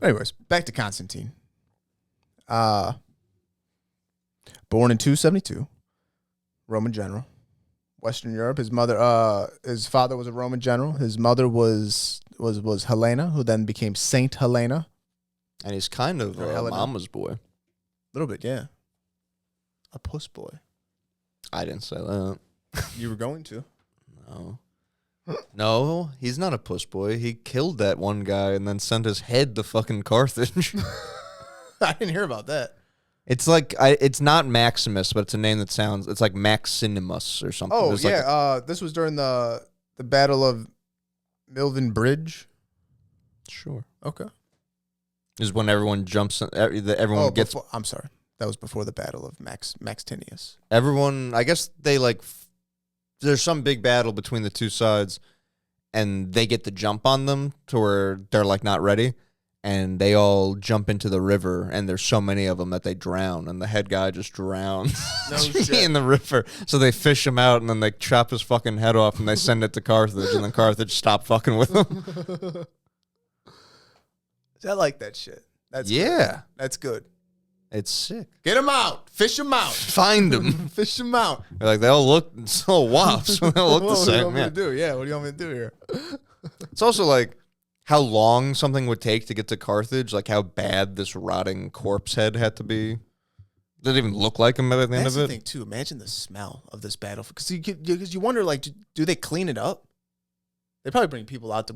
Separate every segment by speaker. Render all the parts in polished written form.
Speaker 1: Anyways, back to Constantine. Born in 272, Roman general, Western Europe. His father was a Roman general. His mother was Helena, who then became Saint Helena.
Speaker 2: And he's kind of a mama's boy.
Speaker 1: A little bit, yeah. A puss boy.
Speaker 2: I didn't say that.
Speaker 1: You were going to.
Speaker 2: No. No, he's not a puss boy. He killed that one guy and then sent his head to fucking Carthage.
Speaker 1: I didn't hear about that.
Speaker 2: It's like, it's not Maximus, but it's a name that sounds, it's like Maximus or something.
Speaker 1: Oh,
Speaker 2: There's
Speaker 1: yeah. This was during the Battle of Milvian Bridge.
Speaker 2: Sure.
Speaker 1: Okay.
Speaker 2: Is when everyone jumps, everyone gets...
Speaker 1: I'm sorry. That was before the Battle of Maxentius.
Speaker 2: Everyone, I guess they like... There's some big battle between the two sides, and they get the jump on them to where they're like not ready, and they all jump into the river, and there's so many of them that they drown, and the head guy just drowns in the river. So they fish him out, and then they chop his fucking head off, and they send it to Carthage, and then Carthage stop fucking with him.
Speaker 1: I like that shit. That's
Speaker 2: yeah,
Speaker 1: good. That's good.
Speaker 2: It's sick.
Speaker 1: Get them out. Fish them out.
Speaker 2: Find them.
Speaker 1: Fish them out.
Speaker 2: They're like, they all look so wops. They all look the same.
Speaker 1: What do you want me to do? Yeah, what do you want me to do here?
Speaker 2: It's also like how long something would take to get to Carthage, like how bad this rotting corpse head had to be. Didn't even look like him at the end of it.
Speaker 1: That's the thing, too. Imagine the smell of this battle. Because you wonder, like, do they clean it up? They probably bring people out to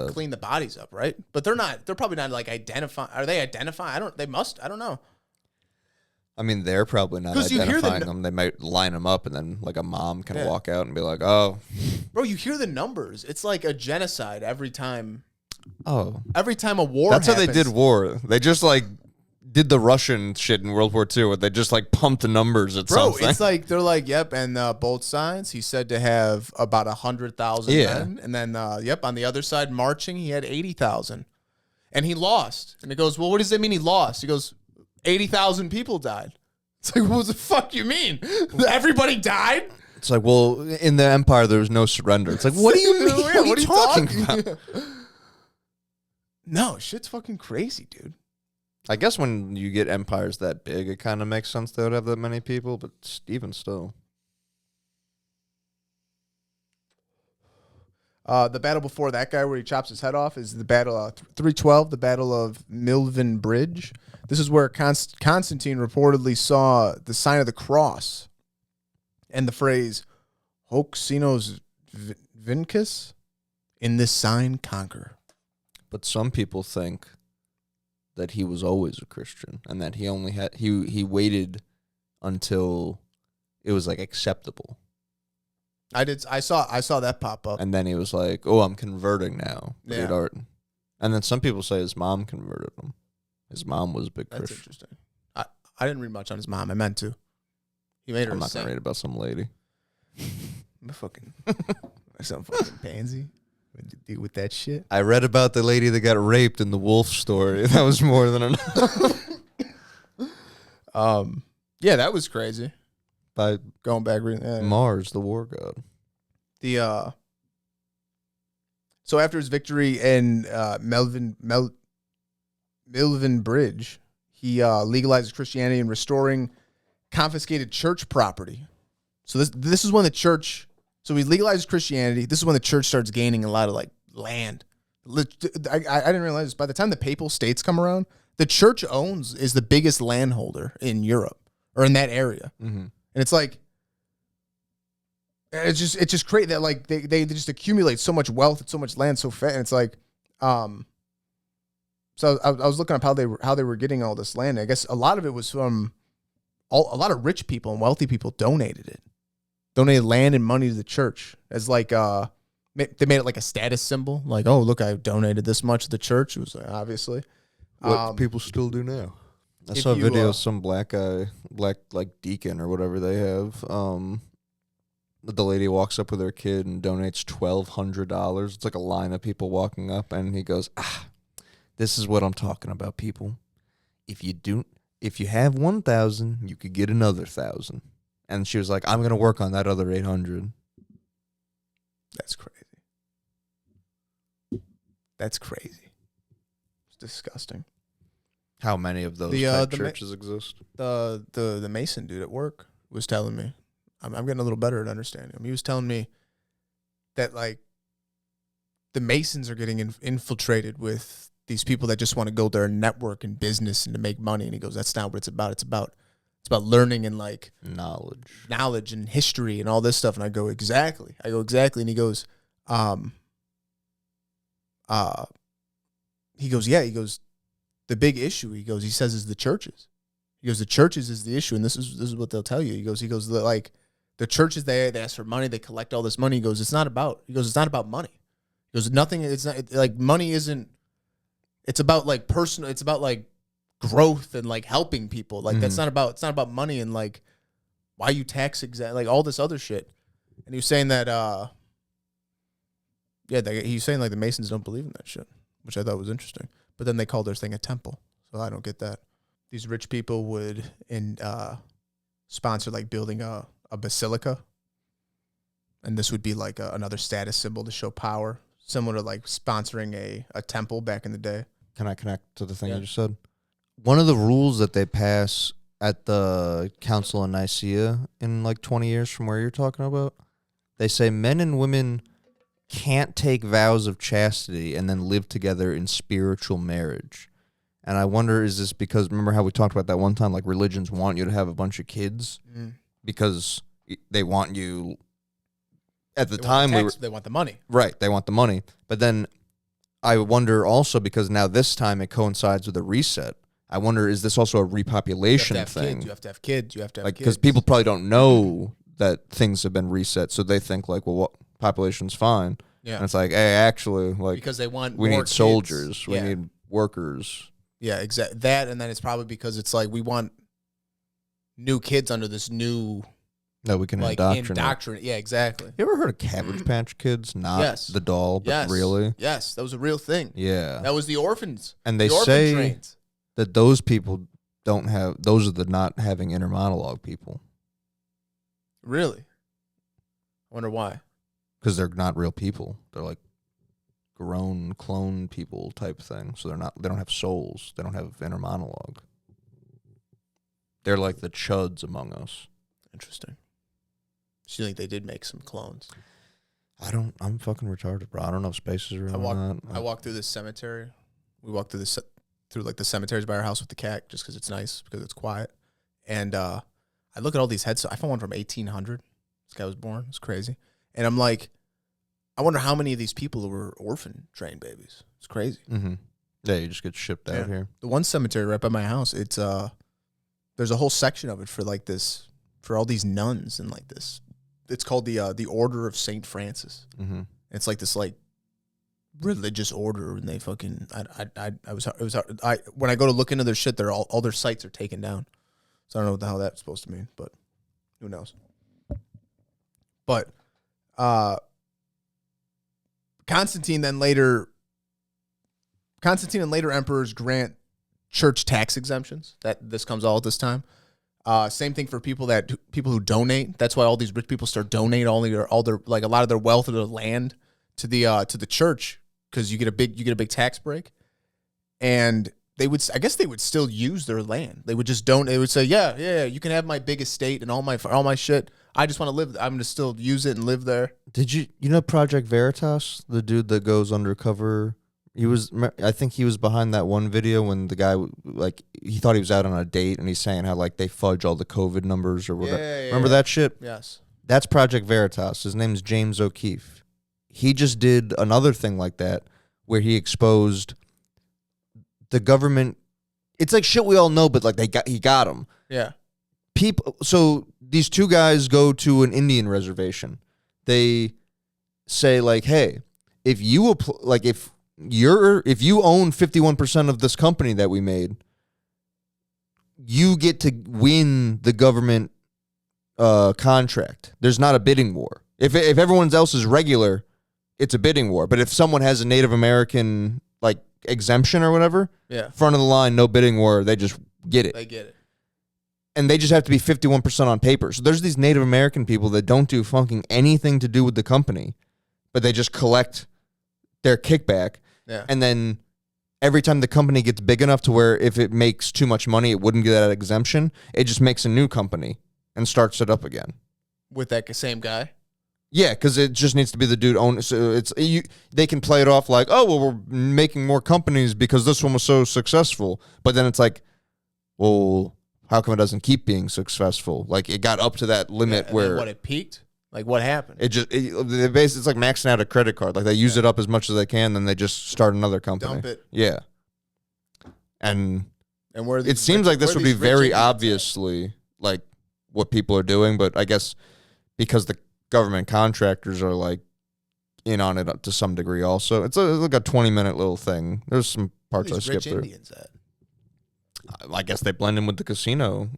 Speaker 1: clean the bodies up, right? But they're probably not like identifying. Are they identifying? They must. I don't know.
Speaker 2: I mean, they're probably not identifying them. They might line them up, and then like a mom can walk out and be like, "Oh,
Speaker 1: bro, you hear the numbers? It's like a genocide every time.
Speaker 2: Oh,
Speaker 1: every time a war.
Speaker 2: That's
Speaker 1: happens.
Speaker 2: how they did war. They just like did the Russian shit in World War II. Where they just like pumped the numbers at something.
Speaker 1: Bro, it's like they're like, yep, and both sides. He said to have about 100,000 men, and then on the other side marching, he had 80,000, and he lost. And it goes, well, what does that mean? He lost. He goes, 80,000 people died. It's like, what the fuck you mean? Everybody died?
Speaker 2: It's like, well, in the Empire, there was no surrender. It's like, what do you mean? What are you talking about?
Speaker 1: No, shit's fucking crazy, dude.
Speaker 2: I guess when you get empires that big, it kind of makes sense they would have that many people, but even still.
Speaker 1: The battle before that guy where he chops his head off is the battle 312, the Battle of Milvian Bridge. This is where Constantine reportedly saw the sign of the cross and the phrase, Hoc Signos Vinces, in this sign conquer.
Speaker 2: But some people think that he was always a Christian and that he only had he waited until it was like acceptable.
Speaker 1: I saw that pop up.
Speaker 2: And then he was like, "Oh, I'm converting now."
Speaker 1: Yeah.
Speaker 2: And then some people say his mom converted him. His mom was a big
Speaker 1: That's
Speaker 2: Christian.
Speaker 1: interesting. I didn't read much on his mom. I meant to. He made her.
Speaker 2: I'm not gonna read about some lady.
Speaker 1: I'm some fucking pansy. What did you do with that shit?
Speaker 2: I read about the lady that got raped in the wolf story. That was more than enough.
Speaker 1: Yeah, that was crazy.
Speaker 2: By
Speaker 1: going back,
Speaker 2: Mars, the war god.
Speaker 1: So after his victory in Milvian Bridge, he legalized Christianity and restoring confiscated church property. So this is when the church. So he legalized Christianity. This is when the church starts gaining a lot of like land. I didn't realize this. By the time the papal states come around, the church is the biggest landholder in Europe or in that area.
Speaker 2: Mm-hmm.
Speaker 1: And it's like, it's just crazy that like they just accumulate so much wealth and so much land so fast. And it's like, so I was looking up how they were getting all this land. I guess a lot of it was from a lot of rich people and wealthy people donated land and money to the church as like, they made it like a status symbol. Like, oh, look, I donated this much to the church. It was like, obviously.
Speaker 2: What people still do now. I saw a video of some black guy, like deacon or whatever they have. The lady walks up with her kid and donates $1,200. It's like a line of people walking up, and he goes, this is what I'm talking about, people. If you have 1,000, you could get another 1,000. And she was like, I'm gonna work on that other 800.
Speaker 1: That's crazy. That's crazy. disgusting.
Speaker 2: How many of those type churches exist?
Speaker 1: The Mason dude at work was telling me. I'm getting a little better at understanding him. He was telling me that like the Masons are getting infiltrated with these people that just want to go there and network and business and to make money. And he goes, that's not what it's about. It's about learning and like knowledge and history and all this stuff. And I go, exactly. And he goes, the big issue, he says, is the churches. He goes, the churches is the issue. And this is what they'll tell you. He goes, like the churches, they ask for money. They collect all this money. He goes, it's not about money. He goes, nothing. It's not like money isn't, it's about like personal. It's about like growth and like helping people. Like it's not about money and like why you tax like all this other shit. And he was saying that, he's saying like the Masons don't believe in that shit, which I thought was interesting. But then they call their thing a temple. So I don't get that. These rich people would sponsor like building a basilica. And this would be like another status symbol to show power, similar to like sponsoring a temple back in the day.
Speaker 2: Can I connect to the thing you just said? One of the rules that they pass at the Council of Nicea in like 20 years from where you're talking about, they say men and women can't take vows of chastity and then live together in spiritual marriage. And I wonder, is this because, remember how we talked about that one time, like religions want you to have a bunch of kids because they want you, at the time,
Speaker 1: they want the money.
Speaker 2: Right, they want the money. But then I wonder also, because now this time it coincides with a reset, I wonder, is this also a repopulation thing?
Speaker 1: You have to have kids.
Speaker 2: Because people probably don't know that things have been reset, so they think like, well, what, population's fine. Yeah. And it's like, hey, actually, like,
Speaker 1: because they want
Speaker 2: we
Speaker 1: more
Speaker 2: need soldiers, we need workers.
Speaker 1: Yeah, exactly. That, and then it's probably because it's like we want new kids under this new
Speaker 2: that we can like indoctrinate.
Speaker 1: Yeah, exactly.
Speaker 2: You ever heard of Cabbage Patch Kids? Not the doll, but really?
Speaker 1: Yes, that was a real thing.
Speaker 2: Yeah.
Speaker 1: That was the orphans.
Speaker 2: And they say that those people don't have, those are the not having inner monologue people.
Speaker 1: Really? I wonder why.
Speaker 2: Because they're not real people. They're like grown clone people type thing. So they don't have souls. They don't have inner monologue. They're like the chuds among us.
Speaker 1: Interesting. So you think they did make some clones?
Speaker 2: I'm fucking retarded, bro. I don't know if space is real or not.
Speaker 1: I walked through this cemetery. We walked through like the cemeteries by our house with the cat just because it's nice, because it's quiet. And I look at all these heads. I found one from 1800. This guy was born. It's crazy. And I'm like, I wonder how many of these people were orphan trained babies. It's crazy.
Speaker 2: Mm-hmm. Yeah, you just get shipped out here.
Speaker 1: The one cemetery right by my house, it's there's a whole section of it for like this, for all these nuns and like this. It's called the Order of St. Francis. Mm-hmm. It's like this like religious order, and they fucking when I go to look into their shit, all their sites are taken down. So I don't know what the hell that's supposed to mean, but who knows? But Constantine and later emperors grant church tax exemptions. That this comes all at this time. Same thing for people who donate. That's why all these rich people start donating all their like a lot of their wealth or their land to the church, because you get a big tax break. And they would still use their land. They would just they would say, yeah, you can have my big estate and all my shit. I just want to live. I'm going to still use it and live there.
Speaker 2: Did you know Project Veritas, the dude that goes undercover? I think he was behind that one video when the guy, like, he thought he was out on a date, and he's saying how, like, they fudge all the COVID numbers or whatever. Yeah, remember that shit?
Speaker 1: Yes.
Speaker 2: That's Project Veritas. His name's James O'Keefe. He just did another thing like that where he exposed the government. It's like shit we all know, but like he got him.
Speaker 1: Yeah.
Speaker 2: So these two guys go to an Indian reservation. They say like, hey, if you own 51% of this company that we made, you get to win the government contract. There's not a bidding war. If everyone else is regular, it's a bidding war. But if someone has a Native American like exemption or whatever, front of the line, no bidding war, they just get it.
Speaker 1: They get it.
Speaker 2: And they just have to be 51% on paper. So there's these Native American people that don't do fucking anything to do with the company, but they just collect their kickback.
Speaker 1: Yeah.
Speaker 2: And then every time the company gets big enough to where if it makes too much money, it wouldn't get that exemption. It just makes a new company and starts it up again.
Speaker 1: With that same guy?
Speaker 2: Yeah, because it just needs to be the dude own. So they can play it off like, oh, well, we're making more companies because this one was so successful. But then it's like, well, how come it doesn't keep being successful? Like it got up to that limit where
Speaker 1: what, it peaked? Like what happened?
Speaker 2: It's like maxing out a credit card. Like they use it up as much as they can, then they just start another company.
Speaker 1: Dump it.
Speaker 2: Yeah. And
Speaker 1: where
Speaker 2: it seems like this would be very obviously like what people are doing, but I guess because the government contractors are like in on it to some degree also. It's like a 20-minute little thing. There's some parts I skipped through.
Speaker 1: Indians at?
Speaker 2: I guess they blend in with the casino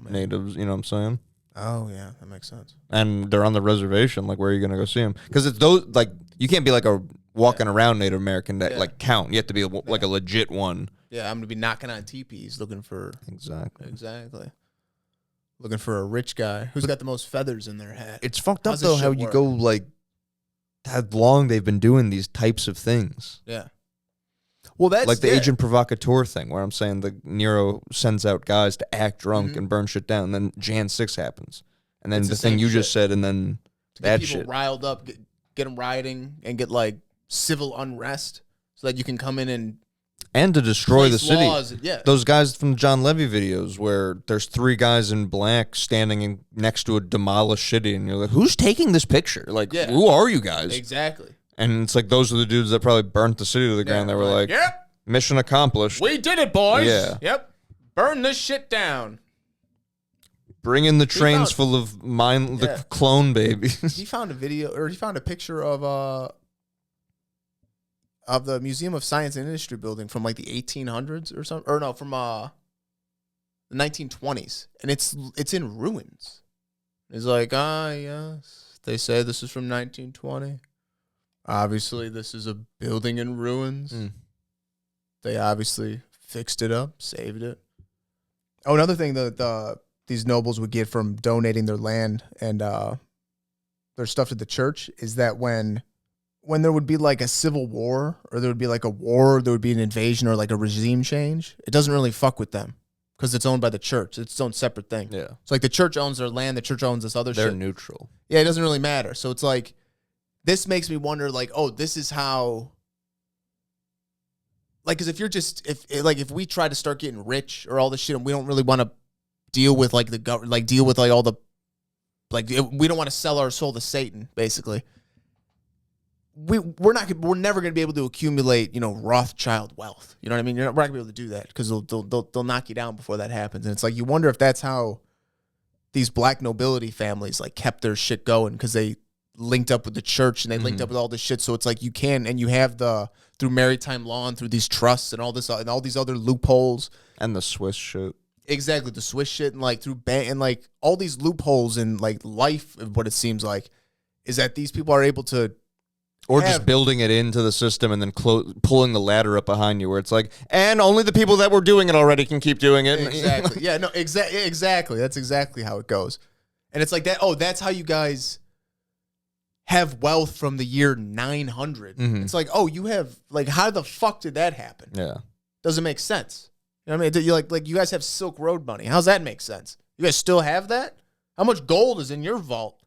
Speaker 2: natives, you know what I'm saying?
Speaker 1: Oh, yeah, that makes sense.
Speaker 2: And they're on the reservation. Like, where are you going to go see them? Because it's those, like, you can't be like a walking around Native American that, like, count. You have to be like a legit one.
Speaker 1: Yeah, I'm going to be knocking on teepees looking for...
Speaker 2: Exactly.
Speaker 1: Looking for a rich guy who's got the most feathers in their hat.
Speaker 2: It's fucked up, though, how you go, like, how long they've been doing these types of things.
Speaker 1: Yeah. Well, that's
Speaker 2: like the agent provocateur thing, where I'm saying the Nero sends out guys to act drunk and burn shit down. And then Jan 6 happens, and then the thing you just said, and then that
Speaker 1: shit. People riled up, get them rioting, and get like civil unrest, so that you can come in and
Speaker 2: to destroy the city.
Speaker 1: Laws. Yeah,
Speaker 2: those guys from the John Levy videos, where there's 3 guys in black standing next to a demolished city, and you're like, who's taking this picture? Like, who are you guys?
Speaker 1: Exactly.
Speaker 2: And it's like those are the dudes that probably burnt the city to the ground. They were like, yep, mission accomplished.
Speaker 1: We did it, boys.
Speaker 2: Yeah.
Speaker 1: Yep. Burn this shit down.
Speaker 2: Bring in the trains full of the clone babies.
Speaker 1: He found a video, or he found a picture of the Museum of Science and Industry building from like the 1800s or something. Or no, from the 1920s. And it's in ruins. It's like, yes, they say this is from 1920. Obviously, this is a building in ruins. They obviously fixed it up, saved it. Oh, another thing that these nobles would get from donating their land and their stuff to the church is that when there would be like a civil war, or there would be like a war, there would be an invasion or like a regime change, it doesn't really fuck with them because it's owned by the church. It's its own separate thing.
Speaker 2: Yeah.
Speaker 1: So like the church owns their land, the church owns this other shit.
Speaker 2: They're neutral.
Speaker 1: Yeah, it doesn't really matter. So it's like, this makes me wonder, like, oh, this is how, like, because if we try to start getting rich or all this shit, and we don't really want to deal with like the government, like deal with like all the, like we don't want to sell our soul to Satan, basically. We're never going to be able to accumulate, Rothschild wealth. You know what I mean? We're not going to be able to do that because they'll knock you down before that happens. And it's like, you wonder if that's how these black nobility families like kept their shit going, because they linked up with the church and they linked up with all this shit. So it's like you have through maritime law and through these trusts and all this and all these other loopholes
Speaker 2: and the Swiss shit.
Speaker 1: Exactly, the Swiss shit, and like through bank and like all these loopholes in like life. What it seems like is that these people are able to,
Speaker 2: or just building it into the system and then pulling the ladder up behind you, where it's like, and only the people that were doing it already can keep doing it.
Speaker 1: Exactly. Yeah. No. Exactly. That's exactly how it goes. And it's like that. Oh, that's how you guys have wealth from the year 900. It's like, oh, you have, like, how the fuck did that happen?
Speaker 2: Yeah.
Speaker 1: Doesn't make sense. You know what I mean? You like you guys have Silk Road money. How's that make sense? You guys still have that? How much gold is in your vault?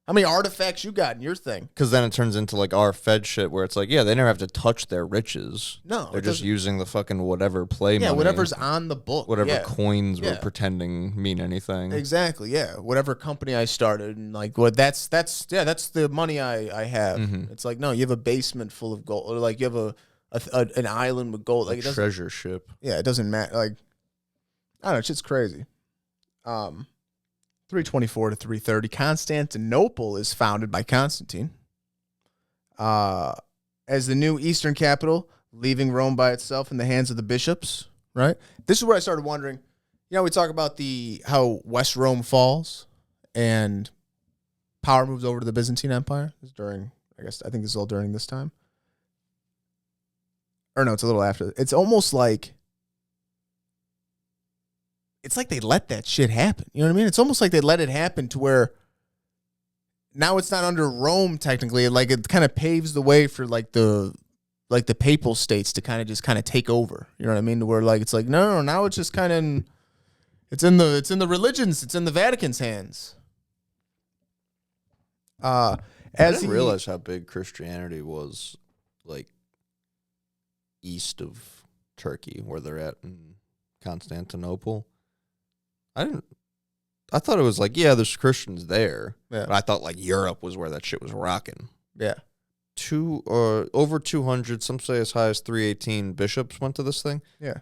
Speaker 1: How many artifacts you got in your thing?
Speaker 2: Because then it turns into like our Fed shit, where it's like, yeah, they never have to touch their riches.
Speaker 1: No,
Speaker 2: they're just using the fucking whatever money.
Speaker 1: Yeah, whatever's on the book.
Speaker 2: Whatever coins we're pretending mean anything.
Speaker 1: Exactly. Yeah, whatever company I started, and like that's the money I have. It's like, no, you have a basement full of gold, or like you have an island with gold, like
Speaker 2: a treasure ship.
Speaker 1: Yeah, it doesn't matter. Like, I don't know, shit's crazy. 324 to 330. Constantinople is founded by Constantine as the new Eastern capital, leaving Rome by itself in the hands of the bishops, right? This is where I started wondering, we talk about how West Rome falls and power moves over to the Byzantine Empire. This is I think this is all during this time. Or no, it's a little after. It's almost like, it's like they let that shit happen. You know what I mean? It's almost like they let it happen to where now it's not under Rome technically. Like, it kind of paves the way for like the like the papal states to kind of take over. You know what I mean? Where like it's like no, now it's just kind of it's in the religions, it's in the Vatican's hands.
Speaker 2: I didn't realize how big Christianity was, like east of Turkey, where they're at in Constantinople. I thought it was like, yeah, there's Christians there.
Speaker 1: Yeah.
Speaker 2: But I thought like Europe was where that shit was rocking.
Speaker 1: Yeah.
Speaker 2: Over 200, some say as high as 318 bishops went to this thing.
Speaker 1: Yeah.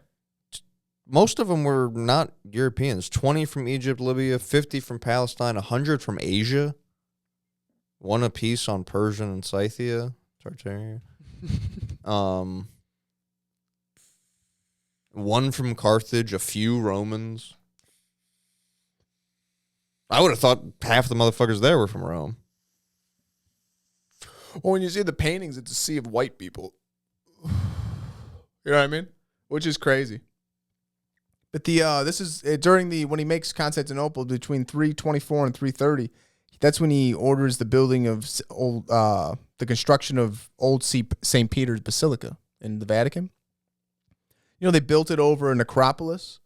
Speaker 2: Most of them were not Europeans. 20 from Egypt, Libya, 50 from Palestine, 100 from Asia. One apiece on Persian and Scythia. Tartaria. One from Carthage, a few Romans. I would have thought half the motherfuckers there were from Rome.
Speaker 1: Well, when you see the paintings, it's a sea of white people. You know what I mean? Which is crazy. But this is when he makes Constantinople between 324 and 330. That's when he orders the building of the construction of old St. Peter's Basilica in the Vatican. You know, they built it over a necropolis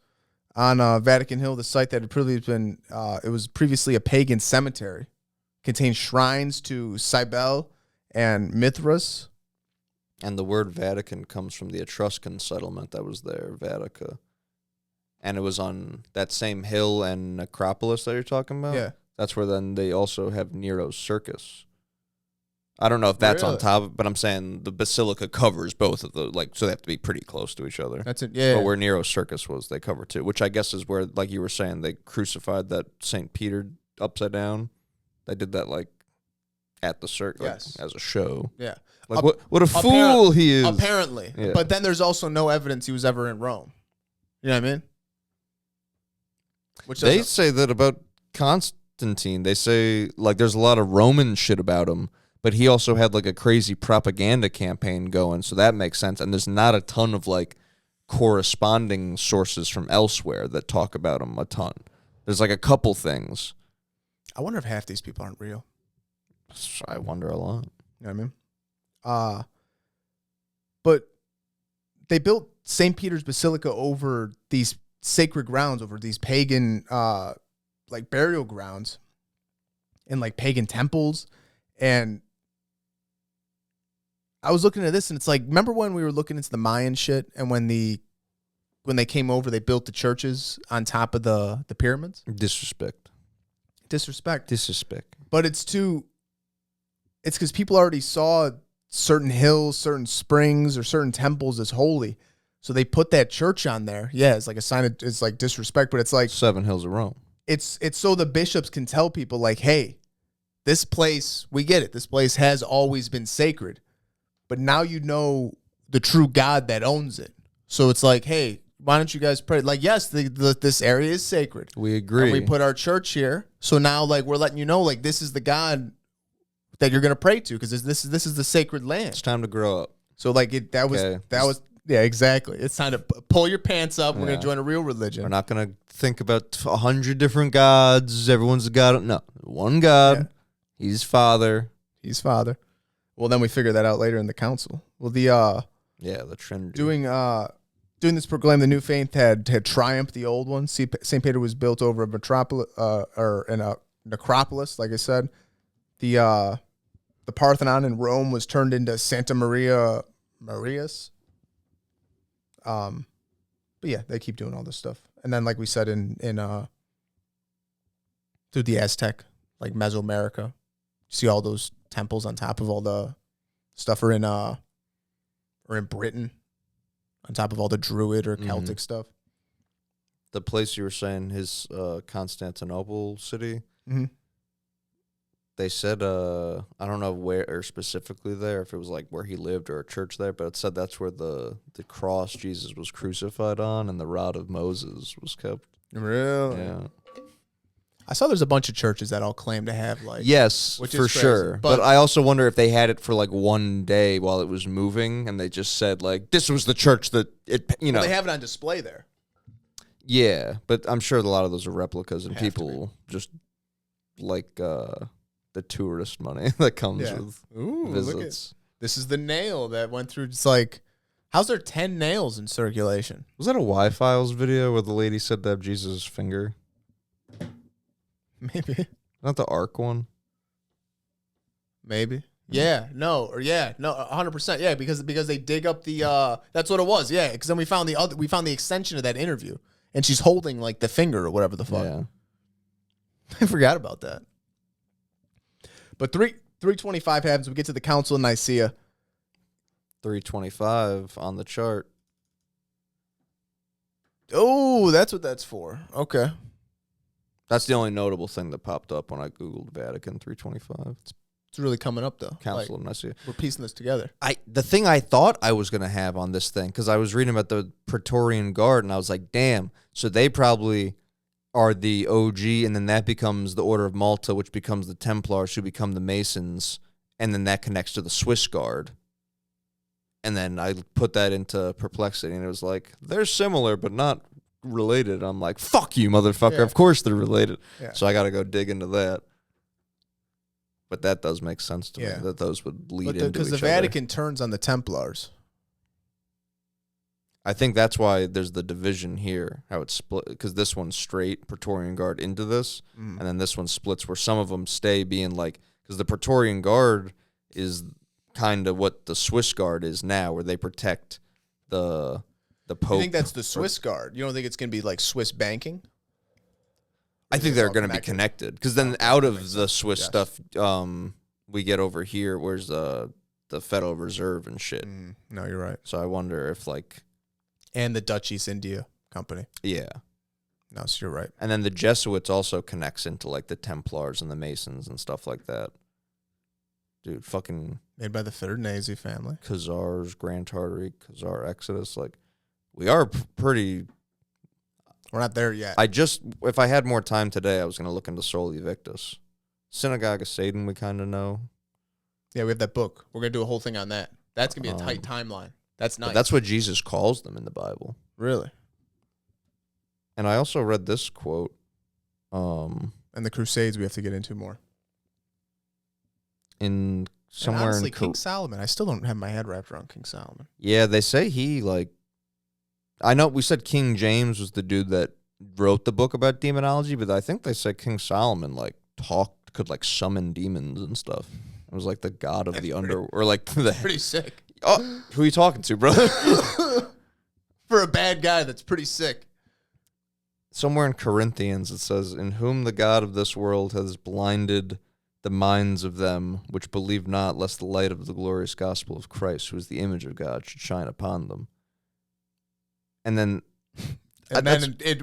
Speaker 1: on Vatican Hill, the site that had previously been, it was previously a pagan cemetery. Contained shrines to Cybele and Mithras.
Speaker 2: And the word Vatican comes from the Etruscan settlement that was there, Vatica. And it was on that same hill and necropolis that you're talking about?
Speaker 1: Yeah.
Speaker 2: That's where then they also have Nero's Circus. I don't know if that's on top, but I'm saying the basilica covers both of the, like, so they have to be pretty close to each other.
Speaker 1: That's it, yeah.
Speaker 2: But where Nero's Circus was, they cover too, which I guess is where, like you were saying, they crucified that St. Peter upside down. They did that, like, at the circus,
Speaker 1: yes,
Speaker 2: as a show.
Speaker 1: Yeah.
Speaker 2: Like, what a fool he is.
Speaker 1: Apparently. Yeah. But then there's also no evidence he was ever in Rome. You know what I mean? Which
Speaker 2: they say that about Constantine. They say, like, there's a lot of Roman shit about him. But he also had, like, a crazy propaganda campaign going, so that makes sense. And there's not a ton of, like, corresponding sources from elsewhere that talk about him a ton. There's, like, a couple things.
Speaker 1: I wonder if half these people aren't real.
Speaker 2: I wonder a lot.
Speaker 1: You know what I mean? But they built St. Peter's Basilica over these sacred grounds, over these pagan, like, burial grounds and, like, pagan temples. And I was looking at this, and it's like, remember when we were looking into the Mayan shit, and when they came over, they built the churches on top of the pyramids?
Speaker 2: Disrespect.
Speaker 1: But it's because people already saw certain hills, certain springs, or certain temples as holy. So they put that church on there. Yeah, it's like a sign of, it's like disrespect, but it's like
Speaker 2: 7 hills of Rome.
Speaker 1: It's so the bishops can tell people, like, hey, this place, we get it. This place has always been sacred. But now you know the true God that owns it. So it's like, hey, why don't you guys pray? Like, yes, this area is sacred.
Speaker 2: We agree.
Speaker 1: And we put our church here. So now, like, we're letting you know, like, this is the God that you're going to pray to, because this is the sacred land.
Speaker 2: It's time to grow up.
Speaker 1: So, like, that was, yeah, exactly. It's time to pull your pants up. We're going to join a real religion.
Speaker 2: We're not going to think about 100 different gods. Everyone's a god. No, one God. Yeah. He's Father.
Speaker 1: Well, then we figured that out later in the council. Well,
Speaker 2: the Trinity.
Speaker 1: Doing this proclaim the new faith had triumphed the old one. St. Peter was built over a metropolis, or in a necropolis, like I said. The Parthenon in Rome was turned into Santa Maria's. But yeah, they keep doing all this stuff. And then, like we said, in through the Aztec, like Mesoamerica, you see all those temples on top of all the stuff, or in Britain, on top of all the Druid or Celtic stuff.
Speaker 2: The place you were saying, his Constantinople city, they said, I don't know where or specifically there, if it was like where he lived or a church there, but it said that's where the cross Jesus was crucified on and the rod of Moses was kept.
Speaker 1: Really?
Speaker 2: Yeah.
Speaker 1: I saw there's a bunch of churches that all claim to have, like...
Speaker 2: Yes, for sure. But I also wonder if they had it for, like, one day while it was moving, and they just said, like, this was the church that it, you know...
Speaker 1: Well, they have it on display there.
Speaker 2: Yeah, but I'm sure a lot of those are replicas, and people just like the tourist money that comes with visits.
Speaker 1: This is the nail that went through. It's like, how's there 10 nails in circulation?
Speaker 2: Was that a Y-Files video where the lady said to have Jesus' finger?
Speaker 1: Maybe.
Speaker 2: Not the Ark one?
Speaker 1: Maybe. Yeah, no, 100%. Yeah, because they dig up the that's what it was. Yeah, because then we found the extension of that interview, and she's holding like the finger or whatever the fuck.
Speaker 2: Yeah.
Speaker 1: I forgot about that. But 325 happens. We get to the Council of Nicea.
Speaker 2: 325 on the chart.
Speaker 1: Oh, that's what that's for. Okay.
Speaker 2: That's the only notable thing that popped up when I Googled Vatican 325.
Speaker 1: It's really coming up, though.
Speaker 2: Council of Nicea.
Speaker 1: We're piecing this together.
Speaker 2: The thing I thought I was going to have on this thing, because I was reading about the Praetorian Guard, and I was like, damn, so they probably are the OG, and then that becomes the Order of Malta, which becomes the Templars, who become the Masons, and then that connects to the Swiss Guard. And then I put that into perplexity, and it was like, they're similar, but not related. I'm like, fuck you, motherfucker.
Speaker 1: Yeah.
Speaker 2: Of course they're related.
Speaker 1: Yeah.
Speaker 2: So I got to go dig into that. But that does make sense to me, that those would lead into each other.
Speaker 1: Because the Vatican turns on the Templars.
Speaker 2: I think that's why there's the division here, how it's split, because this one's straight Praetorian Guard into this, and then this one splits where some of them stay being like, because the Praetorian Guard is kind of what the Swiss Guard is now, where they protect the Pope.
Speaker 1: You think that's the Swiss Guard? You don't think it's going to be like Swiss banking?
Speaker 2: I think they're going to be connected, because then out of the Swiss stuff, we get over here, where's the Federal Reserve and shit.
Speaker 1: No, you're right.
Speaker 2: So I wonder if like...
Speaker 1: And the Dutch East India Company.
Speaker 2: Yeah.
Speaker 1: No, so you're right.
Speaker 2: And then the Jesuits also connects into like the Templars and the Masons and stuff like that. Dude, fucking...
Speaker 1: Made by the Ferdinand family.
Speaker 2: Khazars, Grand Tartary, Khazar Exodus. Like, we are pretty...
Speaker 1: We're not there yet.
Speaker 2: If I had more time today, I was going to look into Soli Victus. Synagogue of Satan, we kind of know.
Speaker 1: Yeah, we have that book. We're going to do a whole thing on that. That's going to be a tight timeline. That's nice.
Speaker 2: That's what Jesus calls them in the Bible.
Speaker 1: Really?
Speaker 2: And I also read this quote.
Speaker 1: And the Crusades we have to get into more.
Speaker 2: In somewhere
Speaker 1: and honestly,
Speaker 2: in
Speaker 1: King Solomon. I still don't have my head wrapped around King Solomon.
Speaker 2: Yeah, they say he like... I know we said King James was the dude that wrote the book about demonology, but I think they said King Solomon like could like summon demons and stuff. It was like the god of the underworld, or like the...
Speaker 1: Pretty sick.
Speaker 2: Oh, who are you talking to, brother?
Speaker 1: For a bad guy, that's pretty sick.
Speaker 2: Somewhere in Corinthians it says, "In whom the god of this world has blinded the minds of them which believe not, lest the light of the glorious gospel of Christ, who is the image of God, should shine upon them." And then...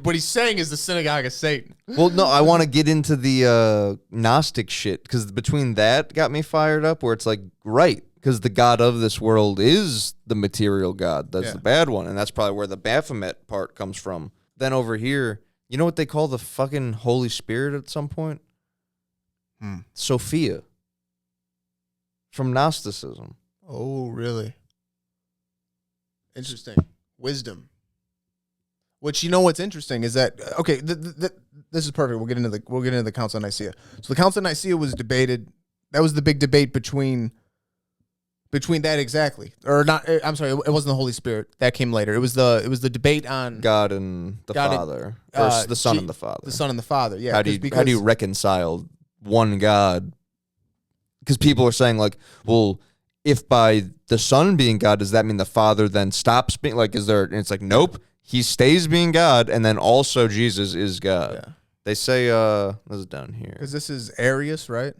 Speaker 1: what he's saying is the synagogue of Satan.
Speaker 2: Well, no, I want to get into the Gnostic shit, because between that got me fired up, where it's like, right, because the god of this world is the material god. That's the bad one, and that's probably where the Baphomet part comes from. Then over here, you know what they call the fucking Holy Spirit at some point? Sophia. From Gnosticism.
Speaker 1: Oh, really? Interesting. Wisdom. Which, you know what's interesting is that, okay, this is perfect. We'll get into the Council of Nicea. So the Council of Nicea was debated. That was the big debate between that exactly, or not. I'm sorry, it wasn't the Holy Spirit. That came later. It was the debate on
Speaker 2: God and the Father versus the Son and the Father.
Speaker 1: The Son and the Father. Yeah.
Speaker 2: How do you reconcile one God? Because people are saying like, well, if by the Son being God, does that mean the Father then stops being like? Is there? And it's like, nope. He stays being God, and then also Jesus is God. Yeah. They say, this is down here.
Speaker 1: Because this is Arius, right?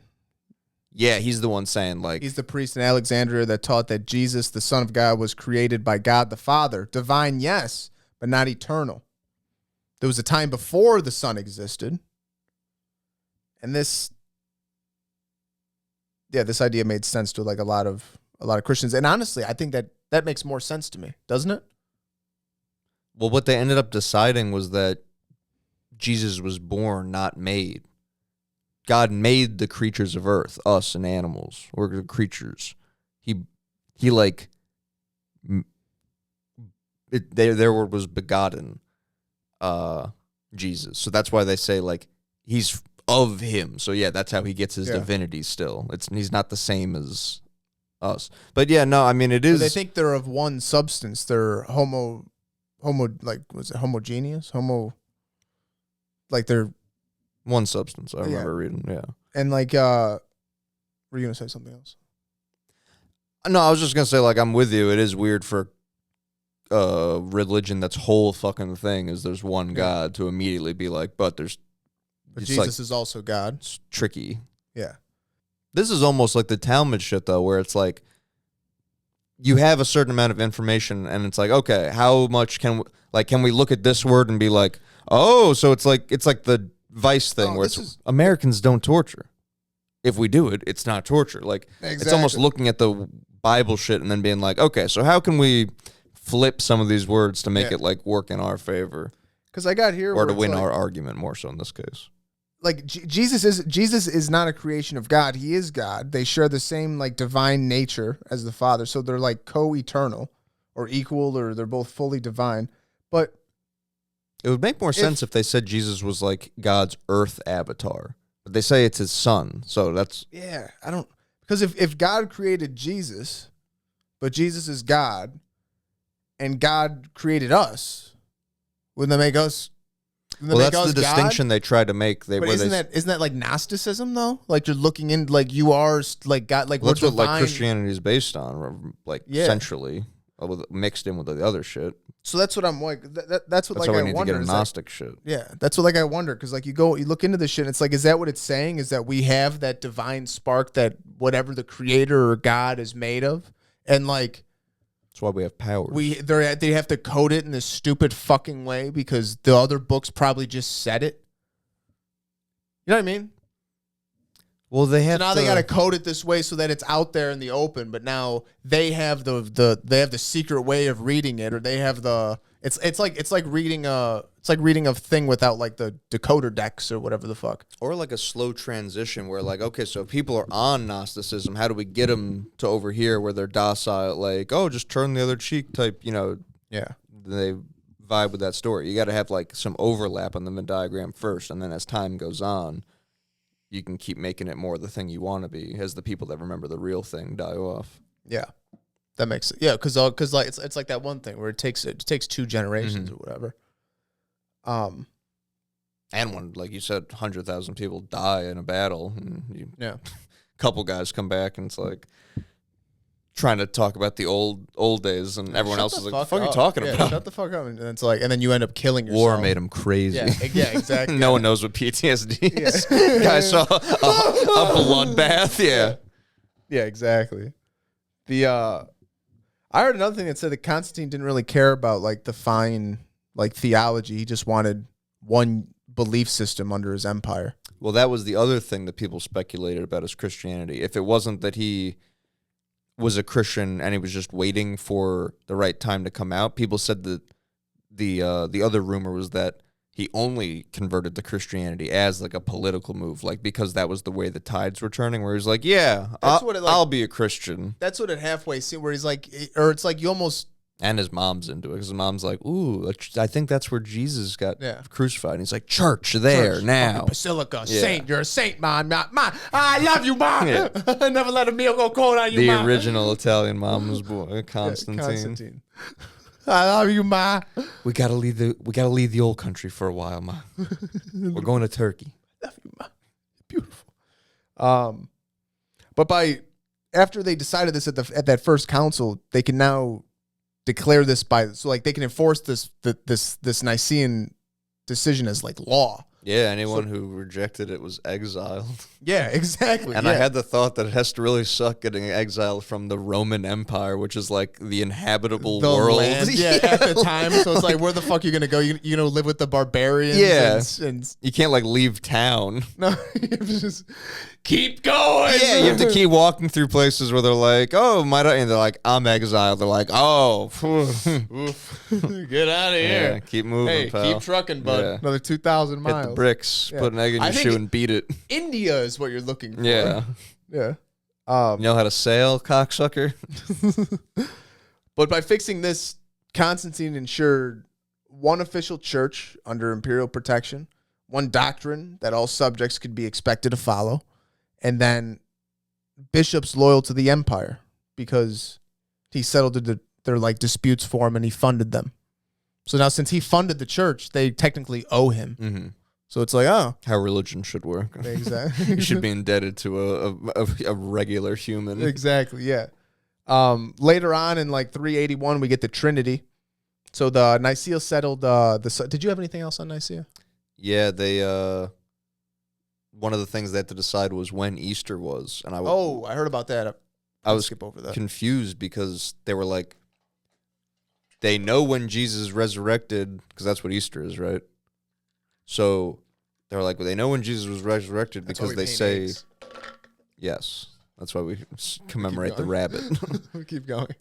Speaker 2: Yeah, he's the one saying, like...
Speaker 1: He's the priest in Alexandria that taught that Jesus, the Son of God, was created by God the Father. Divine, yes, but not eternal. There was a time before the Son existed. And this idea made sense to like a lot of Christians. And honestly, I think that makes more sense to me, doesn't it?
Speaker 2: Well, what they ended up deciding was that Jesus was born, not made. God made the creatures of earth, us and animals. We're the creatures. He like, there was begotten Jesus. So that's why they say, like, he's of him. So, yeah, that's how he gets his divinity still. He's not the same as us. But yeah, no, I mean it is.
Speaker 1: They think they're of one substance. They're like was it homogeneous? Like they're
Speaker 2: one substance. I remember reading. Yeah,
Speaker 1: and like were you gonna say something else?
Speaker 2: No, I was just gonna say like I'm with you. It is weird for religion that's whole fucking thing is there's one God to immediately be like, but there's.
Speaker 1: But Jesus is also God.
Speaker 2: It's tricky.
Speaker 1: Yeah.
Speaker 2: This is almost like the Talmud shit, though, where it's like you have a certain amount of information, and it's like, okay, how much can we look at this word and be like, oh, so it's like the Vice thing where Americans don't torture. If we do it, it's not torture. Like It's almost looking at the Bible shit and then being like, okay, so how can we flip some of these words to make it like work in our favor?
Speaker 1: Because I got here,
Speaker 2: or to win our argument more so in this case.
Speaker 1: Like Jesus is not a creation of God. He is God. They share the same like divine nature as the Father. So they're like co-eternal or equal, or they're both fully divine. But
Speaker 2: it would make more sense if they said Jesus was like God's earth avatar. But they say it's his son. So that's...
Speaker 1: Yeah, I don't... Because if God created Jesus, but Jesus is God, and God created us, wouldn't that make us...
Speaker 2: Well, that's the distinction they try to make.
Speaker 1: Isn't that like Gnosticism though? Like you're looking in, like you are like God, like
Speaker 2: that's what like Christianity is based on, like centrally, mixed in with the other shit.
Speaker 1: So that's what I'm like. That's what like I wonder.
Speaker 2: To get a Gnostic shit.
Speaker 1: Yeah, that's what like I wonder because like you look into this shit. And it's like, is that what it's saying? Is that we have that divine spark that whatever the Creator or God is made of, and like.
Speaker 2: That's why we have powers.
Speaker 1: They have to code it in this stupid fucking way because the other books probably just said it. You know what I mean?
Speaker 2: Well, they have
Speaker 1: now they got to code it this way so that it's out there in the open. But now they have the secret way of reading it, or they have the it's like reading a thing without like the decoder decks or whatever the fuck.
Speaker 2: Or like a slow transition where like, okay, so if people are on Gnosticism, how do we get them to over here where they're docile? Like, oh, just turn the other cheek type,
Speaker 1: Yeah.
Speaker 2: They vibe with that story. You got to have like some overlap on the Venn diagram first. And then as time goes on, you can keep making it more the thing you want to be as the people that remember the real thing die off.
Speaker 1: Yeah. That makes it. Yeah. Cause like, it's like that one thing where it takes 2 generations or whatever.
Speaker 2: And when, like you said, 100,000 people die in a battle, and a couple guys come back, and it's like trying to talk about the old days, and everyone else is like, "What the fuck are you talking about?"
Speaker 1: Shut the fuck up! And it's like, and then you end up killing yourself.
Speaker 2: War made them crazy.
Speaker 1: Yeah, exactly.
Speaker 2: No one knows what PTSD is. Guys saw a bloodbath.
Speaker 1: Yeah, exactly. I heard another thing that said that Constantine didn't really care about like the fine like theology. He just wanted one belief system under his empire.
Speaker 2: Well, that was the other thing that people speculated about his Christianity. If it wasn't that he was a Christian and he was just waiting for the right time to come out, people said that the other rumor was that he only converted to Christianity as like a political move, like because that was the way the tides were turning, where he's like, I'll be a Christian.
Speaker 1: That's what it halfway see, where he's like, or it's like you almost...
Speaker 2: And his mom's into it because his mom's like, ooh, I think that's where Jesus got crucified. And he's like, church now.
Speaker 1: Basilica, saint. You're a saint, Mom. I love you, Mom. Yeah. Never let a meal go cold on you, Mom.
Speaker 2: The original Italian mom's boy, Constantine.
Speaker 1: I love you, Ma.
Speaker 2: We gotta leave the old country for a while, Ma. We're going to Turkey.
Speaker 1: I love you, Ma. Beautiful. But after they decided this at that first council, they can now declare this they can enforce this Nicene decision as like law.
Speaker 2: Yeah, anyone who rejected it was exiled.
Speaker 1: Yeah, exactly.
Speaker 2: And I had the thought that it has to really suck getting exiled from the Roman Empire, which is like the inhabitable world.
Speaker 1: Land, at the time. So it's like, where the fuck are you going to go? You gonna live with the barbarians?
Speaker 2: Yeah. And you can't like leave town.
Speaker 1: No, you have to just keep going.
Speaker 2: Yeah, you have to keep walking through places where they're like, oh, and they're like, I'm exiled. They're like, oh.
Speaker 1: Get out of here.
Speaker 2: Yeah, keep moving, pal.
Speaker 1: Keep trucking, bud. Yeah. Another 2,000 miles.
Speaker 2: Hit the bricks, put an egg in your shoe and beat it.
Speaker 1: India is what you're looking for.
Speaker 2: Yeah.
Speaker 1: Yeah.
Speaker 2: You know how to sail, cocksucker?
Speaker 1: But by fixing this, Constantine ensured one official church under imperial protection, one doctrine that all subjects could be expected to follow, and then bishops loyal to the empire. because he settled their like disputes for him and he funded them. So now since he funded the church, they technically owe him.
Speaker 2: Mm-hmm.
Speaker 1: So it's like, oh.
Speaker 2: How religion should work.
Speaker 1: Exactly.
Speaker 2: You should be indebted to a regular human.
Speaker 1: Exactly, yeah. Later on in like 381, we get the Trinity. So the Nicea settled did you have anything else on Nicea?
Speaker 2: Yeah, they one of the things they had to decide was when Easter was, and I
Speaker 1: heard about that.
Speaker 2: I was
Speaker 1: skip over that.
Speaker 2: confused because they were like, they know when Jesus resurrected because that's what Easter is, right? So they're like, well, they know when Jesus was resurrected because they say, eggs. Yes, that's why we commemorate the rabbit.
Speaker 1: We keep going.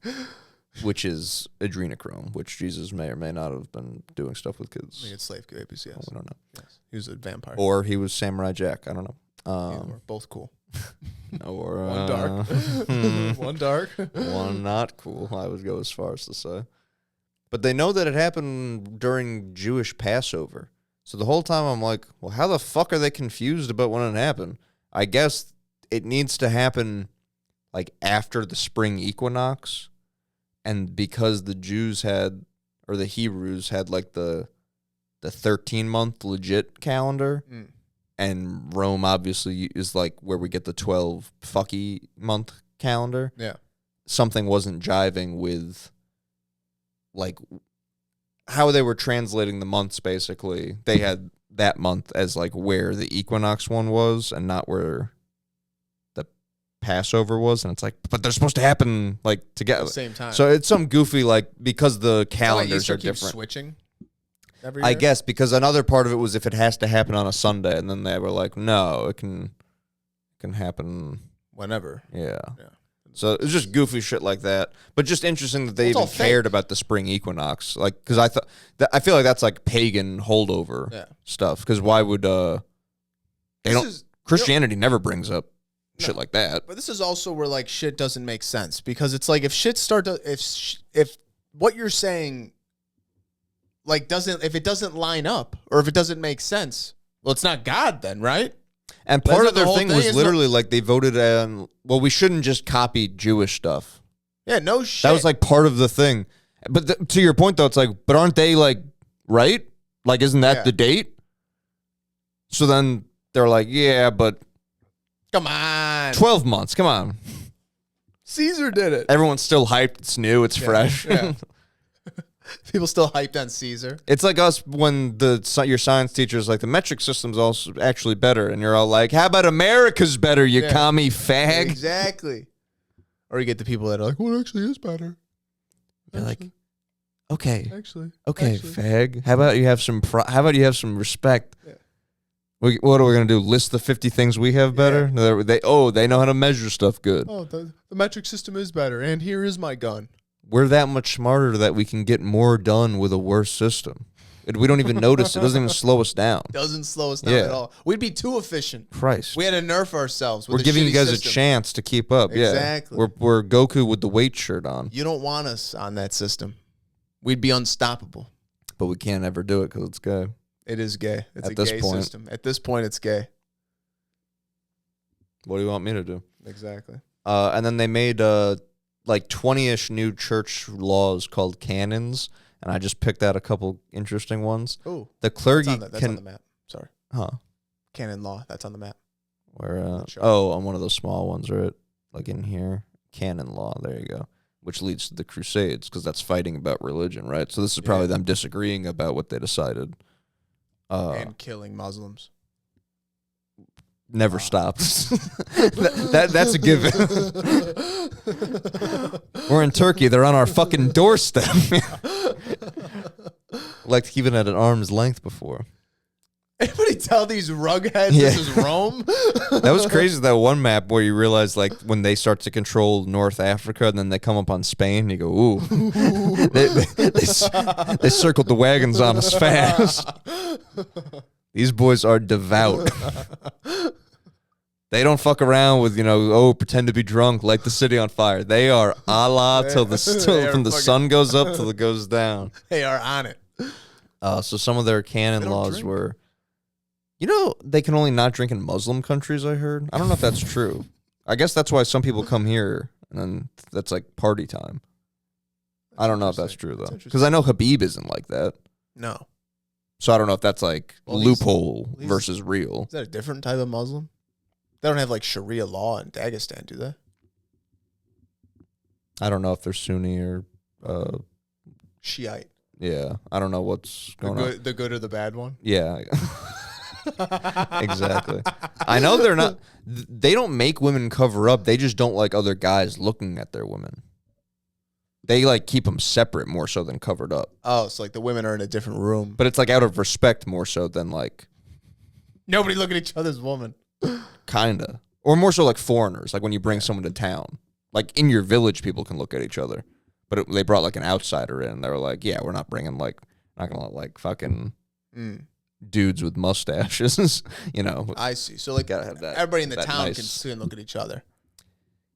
Speaker 2: Which is adrenochrome, which Jesus may or may not have been doing stuff with kids.
Speaker 1: I think it's slave babies, yes.
Speaker 2: Oh, we don't know.
Speaker 1: Yes. He was a vampire.
Speaker 2: Or he was Samurai Jack. I don't know.
Speaker 1: We're both cool.
Speaker 2: Or
Speaker 1: one dark. One dark.
Speaker 2: One not cool, I would go as far as to say. But they know that it happened during Jewish Passover. So the whole time I'm like, well, how the fuck are they confused about when it happened? I guess it needs to happen like after the spring equinox. And because the Jews had, or the Hebrews had like the 13-month legit calendar, and Rome obviously is like where we get the 12 fucky month calendar.
Speaker 1: Yeah.
Speaker 2: Something wasn't jiving with like how they were translating the months, basically. They had that month as like where the equinox one was and not where the Passover was. And it's like, but they're supposed to happen like together
Speaker 1: at the same time.
Speaker 2: So it's some goofy, like, because the calendars
Speaker 1: like
Speaker 2: are different.
Speaker 1: Switching every
Speaker 2: I
Speaker 1: year?
Speaker 2: guess because another part of it was if it has to happen on a Sunday, and then they were like, no, it can happen
Speaker 1: whenever.
Speaker 2: Yeah. So it's just goofy shit like that, but just interesting that they even cared about the spring equinox, like because I feel like that's like pagan holdover stuff. Because why would Christianity never brings up shit like that.
Speaker 1: But this is also where like shit doesn't make sense, because it's like if shit if what you're saying like if it doesn't line up or if it doesn't make sense, well, it's not God then, right?
Speaker 2: And part of their thing was literally like they voted on, well, we shouldn't just copy Jewish stuff.
Speaker 1: Yeah, no shit.
Speaker 2: That was like part of the thing. But to your point, though, it's like, but aren't they like, right? Like, isn't that the date? So then they're like, yeah, but.
Speaker 1: Come on.
Speaker 2: 12 months, come on.
Speaker 1: Caesar did it.
Speaker 2: Everyone's still hyped. It's new. It's fresh.
Speaker 1: Yeah. People still hyped on Caesar.
Speaker 2: It's like us when your science teacher's like, the metric system's also actually better. And you're all like, how about America's better, you commie fag?
Speaker 1: Exactly. Or you get the people that are like, well, it actually is better.
Speaker 2: You're like, okay.
Speaker 1: Actually.
Speaker 2: Fag. How about you have some respect? Yeah. What are we going to do? List the 50 things we have better? Yeah. They know how to measure stuff good.
Speaker 1: Oh, the metric system is better. And here is my gun.
Speaker 2: We're that much smarter that we can get more done with a worse system. We don't even notice. It doesn't even slow us down.
Speaker 1: Doesn't slow us down at all. We'd be too efficient.
Speaker 2: Christ.
Speaker 1: We had to nerf ourselves. We're
Speaker 2: giving you guys
Speaker 1: system.
Speaker 2: A chance to keep up.
Speaker 1: Exactly.
Speaker 2: Yeah. We're Goku with the weight shirt on.
Speaker 1: You don't want us on that system. We'd be unstoppable.
Speaker 2: But we can't ever do it because it's gay.
Speaker 1: It is gay. It's a gay system. At this point, it's gay.
Speaker 2: What do you want me to do?
Speaker 1: Exactly.
Speaker 2: And then they made like 20-ish new church laws called canons, and I just picked out a couple interesting ones.
Speaker 1: Oh,
Speaker 2: the clergy
Speaker 1: that's on the map. Sorry.
Speaker 2: Huh?
Speaker 1: Canon law. That's on the map.
Speaker 2: Where? On one of those small ones, right? Like in here, canon law. There you go. Which leads to the Crusades, because that's fighting about religion, right? So this is probably them disagreeing about what they decided.
Speaker 1: And killing Muslims.
Speaker 2: Never stopped. That's a given. We're in Turkey. They're on our fucking doorstep. Like to keep it at an arm's length before.
Speaker 1: Anybody tell these rugheads this is Rome?
Speaker 2: That was crazy, that one map where you realize like when they start to control North Africa and then they come up on Spain, you go, ooh. they circled the wagons on us fast. These boys are devout. They don't fuck around with, pretend to be drunk, light the city on fire. They are Allah from the sun goes up till it goes down.
Speaker 1: They are on it.
Speaker 2: So some of their canon laws were, they can only not drink in Muslim countries, I heard. I don't know if that's true. I guess that's why some people come here and then that's like party time. I don't know if that's true though, because I know Habib isn't like that.
Speaker 1: No.
Speaker 2: So I don't know if that's like loophole versus real.
Speaker 1: Is that a different type of Muslim? They don't have like Sharia law in Dagestan, do they?
Speaker 2: I don't know if they're Sunni or
Speaker 1: Shiite.
Speaker 2: Yeah, I don't know what's going on.
Speaker 1: The good or the bad one?
Speaker 2: Yeah. Exactly. I know they're not. They don't make women cover up. They just don't like other guys looking at their women. They like keep them separate more so than covered up.
Speaker 1: Oh, so like the women are in a different room.
Speaker 2: But it's like out of respect more so than like
Speaker 1: nobody look at each other's woman.
Speaker 2: Kinda. Or more so like foreigners, like when you bring someone to town. Like in your village, people can look at each other. But they brought like an outsider in. They were like, yeah, we're not bringing like, not gonna like fucking dudes with mustaches, you know.
Speaker 1: I see. So like
Speaker 2: gotta have that,
Speaker 1: everybody in the town
Speaker 2: nice.
Speaker 1: can look at each other.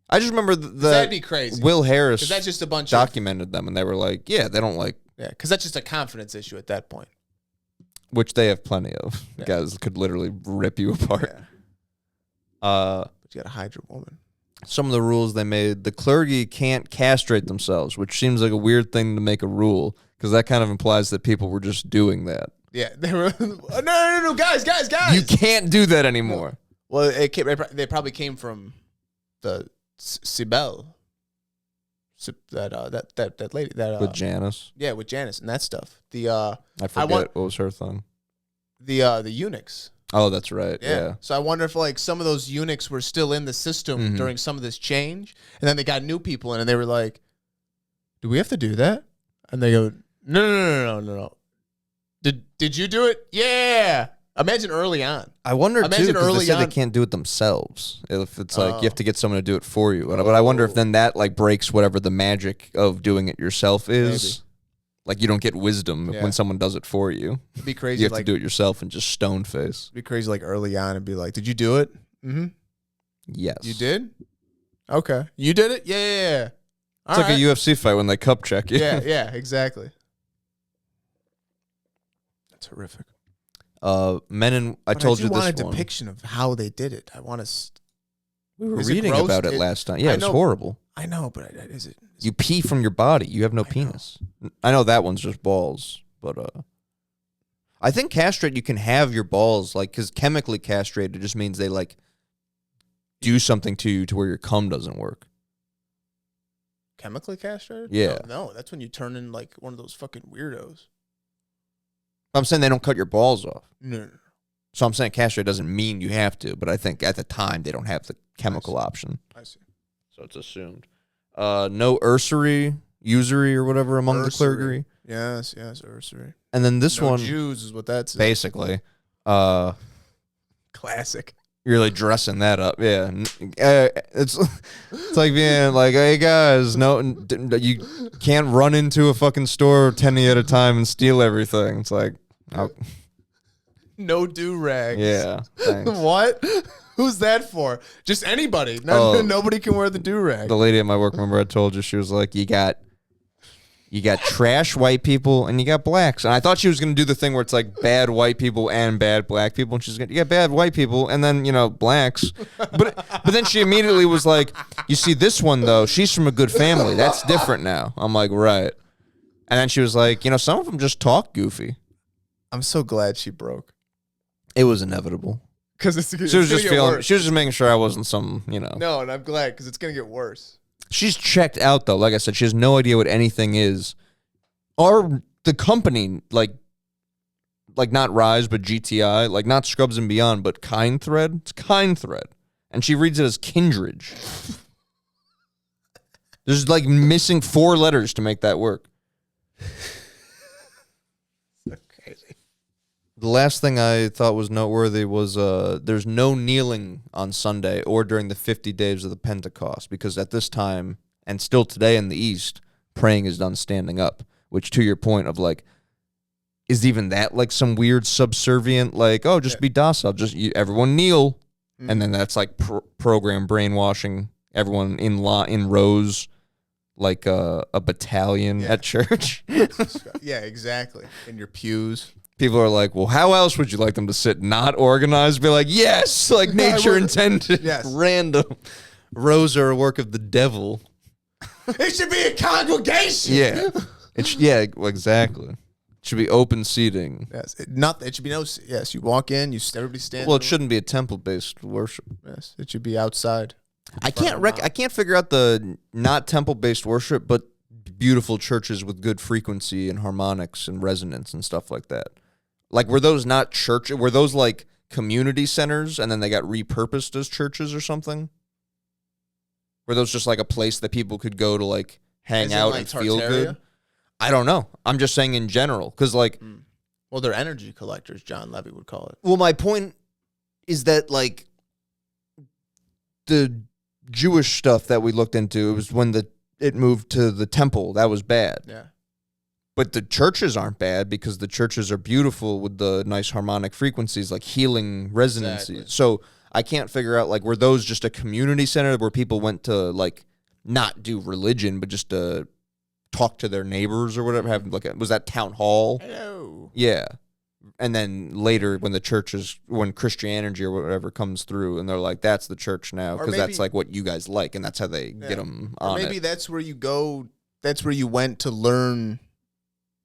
Speaker 2: I just remember
Speaker 1: that'd be crazy.
Speaker 2: Will Harris
Speaker 1: that's just a bunch
Speaker 2: documented them, and they were like, yeah, they don't like.
Speaker 1: Yeah, because that's just a confidence issue at that point.
Speaker 2: Which they have plenty of. Yeah. Guys could literally rip you apart.
Speaker 1: Yeah. But you gotta hide your woman.
Speaker 2: Some of the rules they made, the clergy can't castrate themselves, which seems like a weird thing to make a rule, because that kind of implies that people were just doing that.
Speaker 1: Yeah, they were. No, guys!
Speaker 2: You can't do that anymore.
Speaker 1: No. Well, they probably came from the Sibel. That lady
Speaker 2: with Janice.
Speaker 1: Yeah, with Janice and that stuff.
Speaker 2: I forget what was her thing.
Speaker 1: The eunuchs.
Speaker 2: Oh, that's right. Yeah.
Speaker 1: So I wonder if like some of those eunuchs were still in the system during some of this change, and then they got new people in, and they were like, "Do we have to do that?" And they go, "No. Did you do it? Yeah." Imagine early on.
Speaker 2: I wonder too, because they said they can't do it themselves. If it's like you have to get someone to do it for you, but I wonder if then that like breaks whatever the magic of doing it yourself is. Maybe. Like you don't get wisdom when someone does it for you.
Speaker 1: It'd be crazy.
Speaker 2: You have to do it yourself and just stone face.
Speaker 1: It'd be crazy like early on and be like, "Did you do it?" Mm-hmm.
Speaker 2: Yes.
Speaker 1: You did? Okay. You did it? Yeah.
Speaker 2: It's like a UFC fight when they cup check you.
Speaker 1: Yeah, exactly. That's horrific.
Speaker 2: I told you this one.
Speaker 1: I want a depiction of how they did it. I want to.
Speaker 2: We were reading about it last time. Yeah, it's horrible.
Speaker 1: I know, but is it?
Speaker 2: You pee from your body. You have no penis. I know that one's just balls, but I think castrate you can have your balls like because chemically castrated just means they like do something to you to where your cum doesn't work.
Speaker 1: Chemically castrated?
Speaker 2: Yeah.
Speaker 1: No, that's when you turn in like one of those fucking weirdos.
Speaker 2: I'm saying they don't cut your balls off.
Speaker 1: No.
Speaker 2: So I'm saying castrate doesn't mean you have to, but I think at the time they don't have the chemical option.
Speaker 1: I see.
Speaker 2: So it's assumed. No usury or whatever among the clergy.
Speaker 1: Yes, usury.
Speaker 2: And then this one,
Speaker 1: Jews is what that's
Speaker 2: basically.
Speaker 1: Classic.
Speaker 2: You're really dressing that up, yeah. It's like being like, hey guys, no, you can't run into a fucking store 10 at a time and steal everything. It's like,
Speaker 1: no do-rags.
Speaker 2: Yeah. Thanks.
Speaker 1: What? Who's that for? Just anybody. Nobody can wear the do-rag.
Speaker 2: The lady at my work, remember I told you, she was like, you got trash white people and you got blacks. And I thought she was going to do the thing where it's like bad white people and bad black people. And she's going to, you got bad white people and then, blacks. But then she immediately was like, you see this one though, she's from a good family. That's different now. I'm like, right. And then she was like, some of them just talk goofy.
Speaker 1: I'm so glad she broke.
Speaker 2: It was inevitable.
Speaker 1: Because
Speaker 2: she was just making sure I wasn't some,
Speaker 1: No, and I'm glad because it's going to get worse.
Speaker 2: She's checked out though. Like I said, she has no idea what anything is. Or the company, like not Rise, but GTI, like not Scrubs and Beyond, but Kind Thread. It's Kind Thread, and she reads it as Kindridge. There's like missing 4 letters to make that work.
Speaker 1: So crazy.
Speaker 2: The last thing I thought was noteworthy was there's no kneeling on Sunday or during the 50 days of the Pentecost, because at this time, and still today in the East, praying is done standing up, which to your point of like, is even that like some weird subservient, like, oh, just be docile, everyone kneel. Mm-hmm. And then that's like program brainwashing everyone in rows, like a battalion at church.
Speaker 1: Yeah, exactly. In your pews.
Speaker 2: People are like, well, how else would you like them to sit? Not organized? Be like, yes, like nature intended.
Speaker 1: Yes.
Speaker 2: Random. rows are a work of the devil.
Speaker 1: It should be a congregation.
Speaker 2: Yeah. Exactly. It should be open seating.
Speaker 1: Yes. It should be no. Yes. You walk in. Everybody stands.
Speaker 2: Well, it shouldn't be a temple-based worship.
Speaker 1: Yes. It should be outside.
Speaker 2: I can't figure out the not temple-based worship, but beautiful churches with good frequency and harmonics and resonance and stuff like that. Like, were those not church? Were those like community centers and then they got repurposed as churches or something? Were those just like a place that people could go to like hang out and feel good? I don't know. I'm just saying in general, because like,
Speaker 1: well, they're energy collectors. John Levy would call it.
Speaker 2: Well, my point is that like the Jewish stuff that we looked into, it was when it moved to the temple. That was bad.
Speaker 1: Yeah.
Speaker 2: But the churches aren't bad because the churches are beautiful with the nice harmonic frequencies, like healing resonances. Exactly. So I can't figure out, like, were those just a community center where people went to, like, not do religion, but just to talk to their neighbors or whatever? Was that town hall?
Speaker 1: Hello.
Speaker 2: Yeah. And then later when Christianity or whatever comes through and they're like, that's the church now because that's like what you guys like, and that's how they get them on it.
Speaker 1: Maybe that's where you go, that's where you went to learn,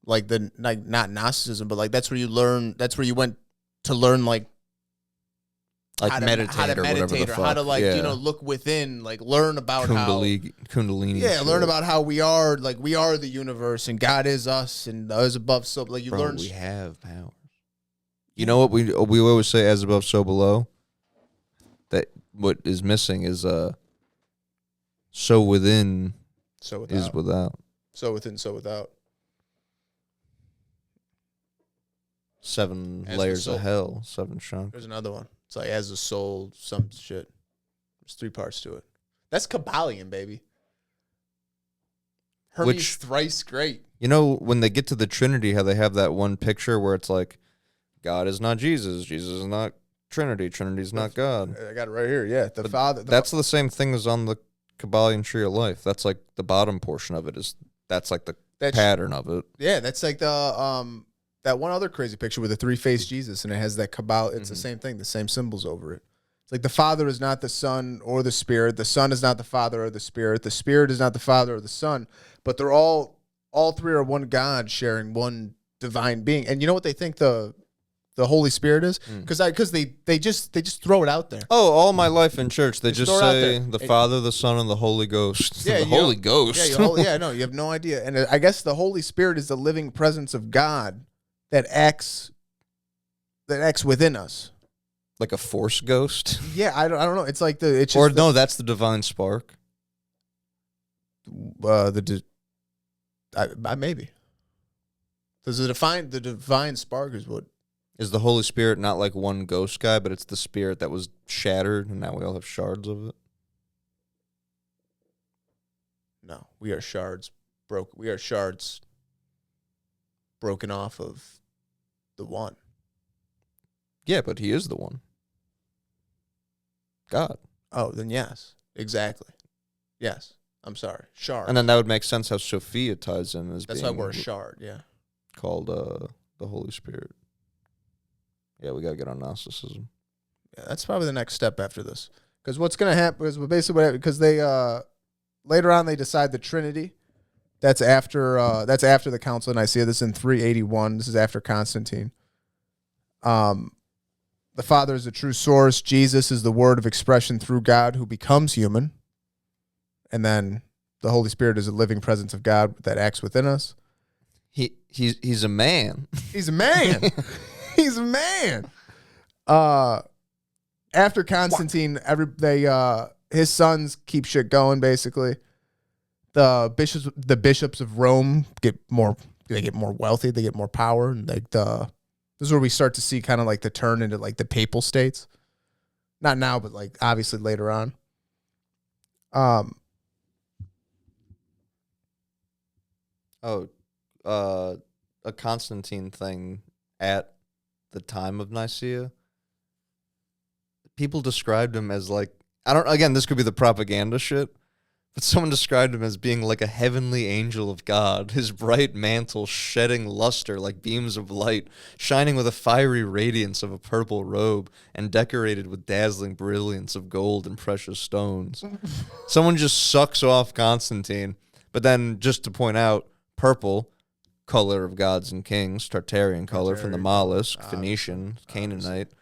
Speaker 1: like, not Gnosticism, but like that's where you went to learn like
Speaker 2: how to meditate or whatever the fuck.
Speaker 1: How to look within, like learn about
Speaker 2: Kundalini.
Speaker 1: Yeah, learn about how we are the universe and God is us and us above. So like learn.
Speaker 2: We have power. You know what we always say, as above, so below? That what is missing is so within is without.
Speaker 1: So within, so without.
Speaker 2: 7 layers of hell, 7 chakras.
Speaker 1: There's another one. It's like as a soul, some shit. There's 3 parts to it. That's Kabbalion, baby. Hermes thrice great.
Speaker 2: You know, when they get to the Trinity, how they have that one picture where it's like, God is not Jesus. Jesus is not Trinity. Trinity's is not God.
Speaker 1: I got it right here. Yeah, the Father.
Speaker 2: That's the same thing as on the Kabbalion Tree of Life. That's like the bottom portion of it. That's like the pattern of it.
Speaker 1: Yeah, that's like the that one other crazy picture with the 3-faced Jesus, and it has that Kabbalah. It's the same thing, the same symbols over it. It's like the Father is not the Son or the Spirit. The Son is not the Father or the Spirit. The Spirit is not the Father or the Son. But they're all 3 are one God sharing one divine being. And you know what they think the Holy Spirit is? Because they just throw it out there.
Speaker 2: Oh, all my life in church, they just say the Father, the Son, and the Holy Ghost.
Speaker 1: Yeah,
Speaker 2: the Holy Ghost.
Speaker 1: Yeah, no, you have no idea. And I guess the Holy Spirit is the living presence of God that acts within us,
Speaker 2: like a force ghost.
Speaker 1: Yeah, I don't know. It's like
Speaker 2: that's the divine spark.
Speaker 1: Maybe. Does the divine spark is what
Speaker 2: is the Holy Spirit? Not like one ghost guy, but it's the spirit that was shattered, and now we all have shards of it.
Speaker 1: No, we are shards broken off of the one.
Speaker 2: Yeah, but he is the one. God.
Speaker 1: Oh, then yes. Exactly. Yes. I'm sorry. Shard.
Speaker 2: And then that would make sense how Sophia ties in as
Speaker 1: that's
Speaker 2: being...
Speaker 1: why we're a shard, yeah.
Speaker 2: Called the Holy Spirit. Yeah, we got to get on Gnosticism.
Speaker 1: Yeah, that's probably the next step after this. Because what's going to happen is because they... later on, they decide the Trinity. That's after the Council of Nicea. This is in 381. This is after Constantine. The Father is the true source. Jesus is the word of expression through God who becomes human. And then the Holy Spirit is a living presence of God that acts within us.
Speaker 2: He's a man.
Speaker 1: He's a man. He's a man. After Constantine, his sons keep shit going, basically. The bishops of Rome get more wealthy, they get more power, and this is where we start to see kind of like the turn into like the papal states. Not now, but like obviously later on.
Speaker 2: A Constantine thing at the time of Nicaea. People described him as like, this could be the propaganda shit, But someone described him as being like a heavenly angel of God, his bright mantle shedding luster like beams of light, shining with a fiery radiance of a purple robe, and decorated with dazzling brilliance of gold and precious stones. Someone just sucks off Constantine. But then, just to point out, purple, color of gods and kings, Tartarian color from the mollusk, Phoenician, Canaanite.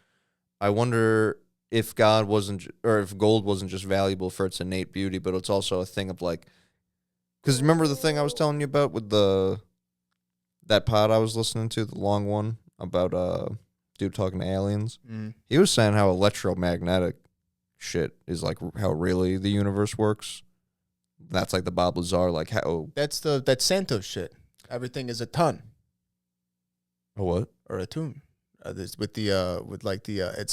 Speaker 2: I wonder if God wasn't, or if gold wasn't just valuable for its innate beauty, but it's also a thing of like, because remember the thing I was telling you about with that pod I was listening to, the long one about dude talking to aliens. He was saying how electromagnetic shit is like how really the universe works. That's like the Bob Lazar, like how
Speaker 1: That's Santos shit. Everything is a ton
Speaker 2: a what
Speaker 1: or a tune. It's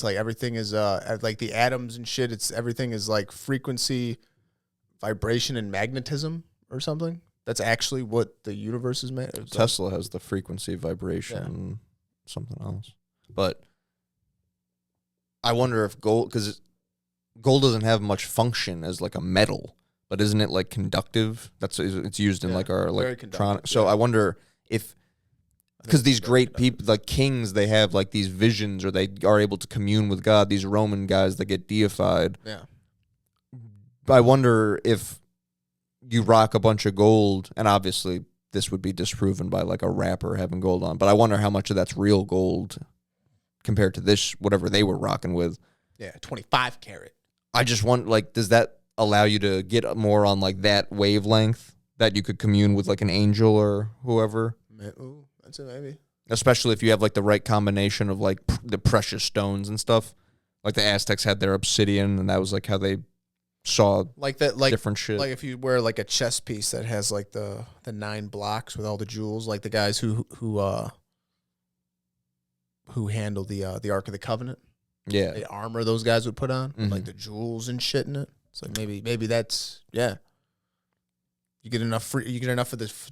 Speaker 1: like everything is like the atoms and shit. It's everything is like frequency, vibration, and magnetism or something. That's actually what the universe is made.
Speaker 2: Tesla has the frequency, vibration, something else. But I wonder if gold, because gold doesn't have much function as like a metal, but isn't it like conductive? It's used in like our electronic. So I wonder if. Because these great people, like kings, they have like these visions, or they are able to commune with God. These Roman guys that get deified.
Speaker 1: Yeah.
Speaker 2: I wonder if you rock a bunch of gold, and obviously this would be disproven by like a rapper having gold on, but I wonder how much of that's real gold compared to this, whatever they were rocking with.
Speaker 1: Yeah, 25 karat.
Speaker 2: I just want, like, does that allow you to get more on like that wavelength that you could commune with like an angel or whoever?
Speaker 1: Ooh. Maybe.
Speaker 2: Especially if you have like the right combination of like the precious stones and stuff. Like the Aztecs had their obsidian, and that was like how they saw
Speaker 1: like that, like
Speaker 2: different shit.
Speaker 1: Like if you wear like a chess piece that has like the 9 blocks with all the jewels, like the guys who handle the Ark of the Covenant.
Speaker 2: Yeah,
Speaker 1: the armor those guys would put on, with like the jewels and shit in it. It's like maybe that's You get enough of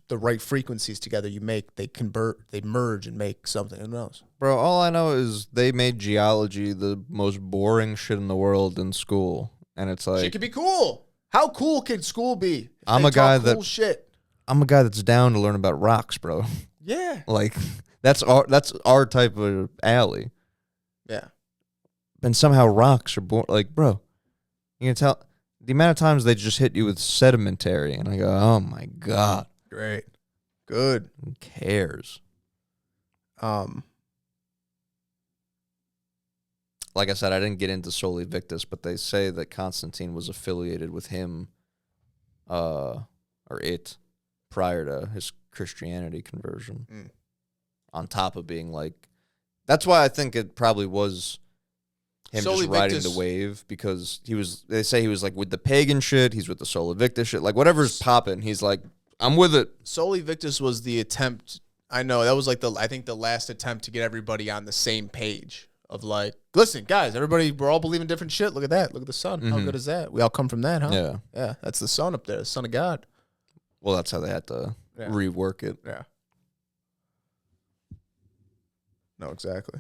Speaker 1: the right frequencies together. They merge and make something. Who knows,
Speaker 2: bro? All I know is they made geology the most boring shit in the world in school, and it's like
Speaker 1: it could be cool. How cool can school be?
Speaker 2: I'm a guy that's down to learn about rocks, bro.
Speaker 1: Yeah,
Speaker 2: like that's our type of alley.
Speaker 1: Yeah,
Speaker 2: and somehow rocks are born. Like, bro, you can tell. The amount of times they just hit you with sedimentary, and I go, oh my God.
Speaker 1: Great. Good.
Speaker 2: Who cares? Like I said, I didn't get into Soli Victus, but they say that Constantine was affiliated with him, or it, prior to his Christianity conversion. On top of being like, that's why I think it probably was him Soli just riding Victus. The wave, because they say he was like with the pagan shit, he's with the Soli Victus shit, like whatever's popping, he's like, I'm with it.
Speaker 1: Soli Victus was the attempt, I know, that was like I think the last attempt to get everybody on the same page of like, listen, guys, we're all believing different shit. Look at that. Look at the sun. How good is that? We all come from that, huh?
Speaker 2: Yeah.
Speaker 1: Yeah, that's the sun up there, the son of God.
Speaker 2: Well, that's how they had to rework it.
Speaker 1: Yeah. No, exactly.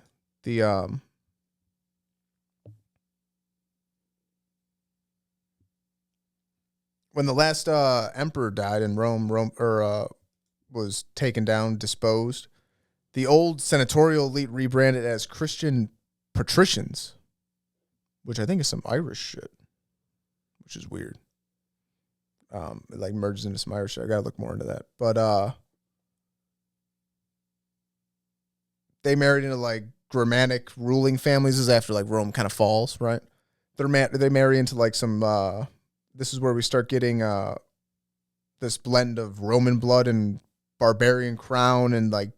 Speaker 1: When the last emperor died and Rome was taken down, disposed, the old senatorial elite rebranded as Christian patricians, which I think is some Irish shit, which is weird. It like merges into some Irish shit. I gotta look more into that. But they married into like Germanic ruling families. This is after like Rome kind of falls, right? They marry into like some. This is where we start getting this blend of Roman blood and barbarian crown, and like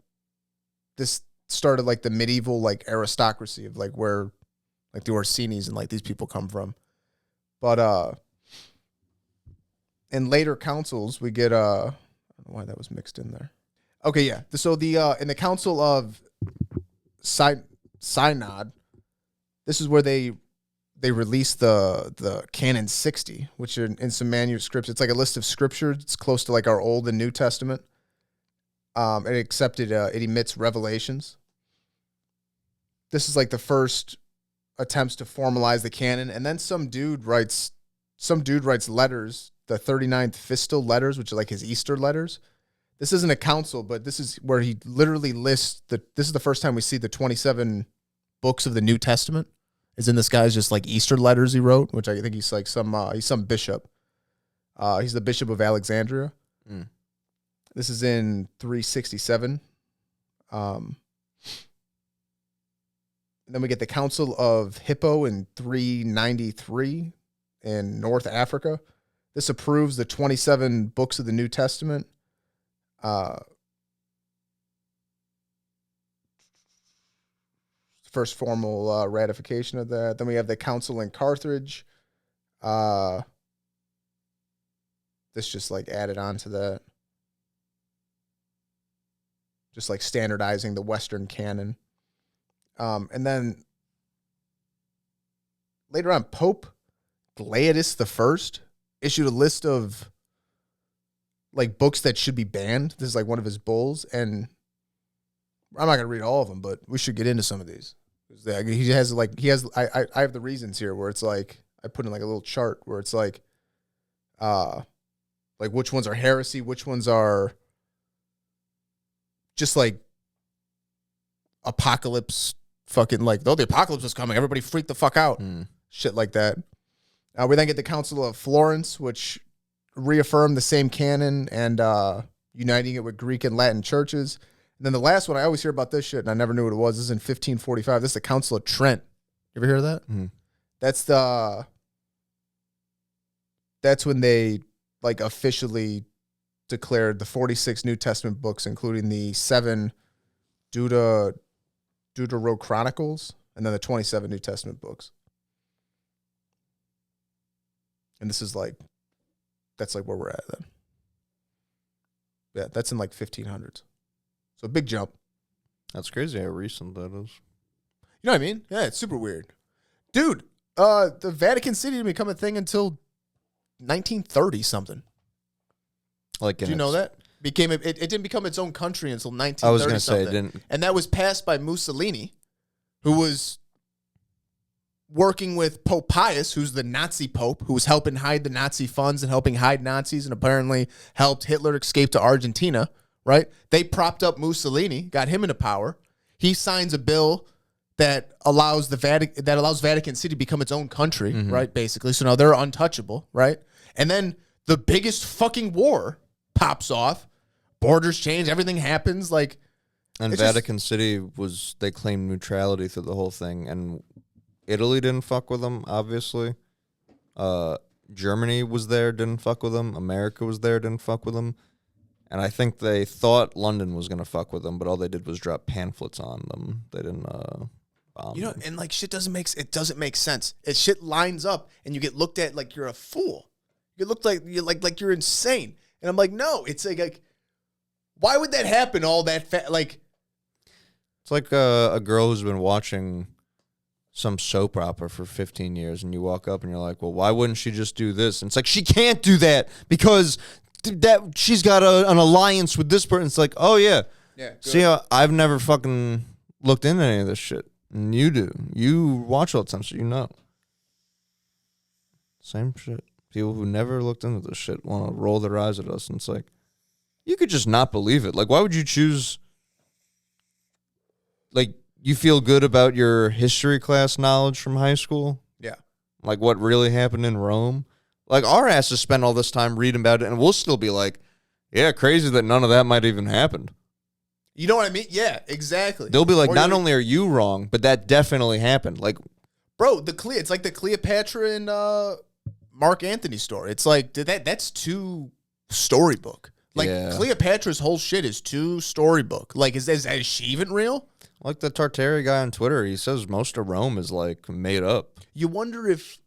Speaker 1: this started like the medieval like aristocracy of like where like the Orsinis and like these people come from. But in later councils we get I don't know why that was mixed in there. Okay, yeah. So in the Council of Synod, this is where they released the Canon 60, which in some manuscripts, it's like a list of scriptures. It's close to like our Old and New Testament. It emits revelations. This is like the first attempts to formalize the canon. And then some dude writes some dude writes letters, the 39th Fistal letters, which are like his Easter letters. This isn't a council, but this is where he literally lists this is the first time we see the 27 books of the New Testament. Is in this guy's just like Easter letters he wrote, which I think he's like he's some bishop. He's the Bishop of Alexandria. Mm. This is in 367. And then we get the Council of Hippo in 393 in North Africa. This approves the 27 books of the New Testament. First formal ratification of that. Then we have the Council in Carthage. This just like added on to that. Just like standardizing the Western canon. And then later on, Pope Gladius I issued a list of like books that should be banned. This is like one of his bulls. And I'm not going to read all of them, but we should get into some of these. I have the reasons here where it's like, I put in like a little chart where it's like which ones are heresy, which ones are just like apocalypse fucking like, the apocalypse is coming, everybody freak the fuck out. Shit like that. We then get the Council of Florence, which reaffirmed the same canon and uniting it with Greek and Latin churches. And then the last one, I always hear about this shit, and I never knew what it was. This is in 1545. This is the Council of Trent. You ever hear of that? That's when they like officially declared the 46 New Testament books, including the 7 Deuterochronicles, and then the 27 New Testament books. And this is like, that's like where we're at then. Yeah, that's in like 1500s. So a big jump.
Speaker 2: That's crazy how recent that is.
Speaker 1: You know what I mean? Yeah, it's super weird. Dude, the Vatican City didn't become a thing until 1930 something.
Speaker 2: Like,
Speaker 1: did you know that? It didn't become its own country until 1930
Speaker 2: I was going to
Speaker 1: something.
Speaker 2: say it didn't.
Speaker 1: And that was passed by Mussolini, who was working with Pope Pius, who's the Nazi Pope, who was helping hide the Nazi funds and helping hide Nazis and apparently helped Hitler escape to Argentina, right? They propped up Mussolini, got him into power. He signs a bill that allows Vatican City to become its own country, right, basically. So now they're untouchable, right? And then the biggest fucking war pops off. Borders change. Everything happens. Like,
Speaker 2: and Vatican City they claimed neutrality through the whole thing. And Italy didn't fuck with them, obviously. Germany was there, didn't fuck with them. America was there, didn't fuck with them. And I think they thought London was going to fuck with them, but all they did was drop pamphlets on them. They didn't bomb them.
Speaker 1: And like shit doesn't make sense. Shit lines up and you get looked at like you're a fool. You look like you're insane. And I'm like, no, it's like why would that happen all that like
Speaker 2: it's like a girl who's been watching some soap opera for 15 years and you walk up and you're like, well, why wouldn't she just do this? And it's like, she can't do that because that she's got an alliance with this person. It's like, oh yeah. See, I've never fucking looked into any of this shit. And you do. You watch all the time, so you know. Same shit. People who never looked into this shit want to roll their eyes at us, and it's like, you could just not believe it. Like, why would you choose? Like, you feel good about your history class knowledge from high school?
Speaker 1: Yeah.
Speaker 2: Like, what really happened in Rome? Like, our asses spend all this time reading about it, and we'll still be like, yeah, crazy that none of that might even happened.
Speaker 1: You know what I mean? Yeah, exactly.
Speaker 2: They'll be like, not only are you wrong, but that definitely happened. Like,
Speaker 1: bro, it's like the Cleopatra and Mark Antony story. It's like, that's too storybook. Like, Cleopatra's whole shit is too storybook. Like, is she even real?
Speaker 2: Like the Tartary guy on Twitter, he says most of Rome is like made up.
Speaker 1: You wonder if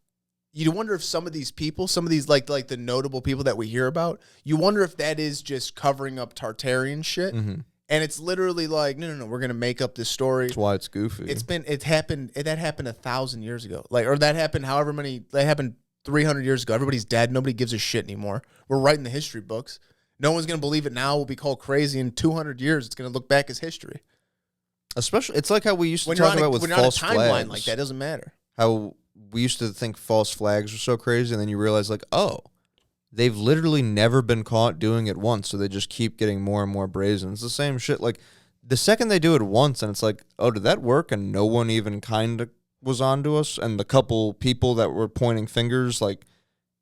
Speaker 1: some of these people, some of these like the notable people that we hear about, you wonder if that is just covering up Tartarian shit. Mm-hmm. And it's literally like, no, we're gonna make up this story.
Speaker 2: That's why it's goofy.
Speaker 1: That happened 1,000 years ago. Like, or that happened that happened 300 years ago. Everybody's dead. Nobody gives a shit anymore. We're writing the history books. No one's gonna believe it now. We'll be called crazy in 200 years. It's gonna look back as history.
Speaker 2: Especially, it's like how we used to talk about with false flags.
Speaker 1: Like that, doesn't matter.
Speaker 2: How we used to think false flags were so crazy, and then you realize, like, oh, they've literally never been caught doing it once, so they just keep getting more and more brazen. It's the same shit. Like, the second they do it once, and it's like, oh, did that work? And no one even kind of was onto us. And the couple people that were pointing fingers, like,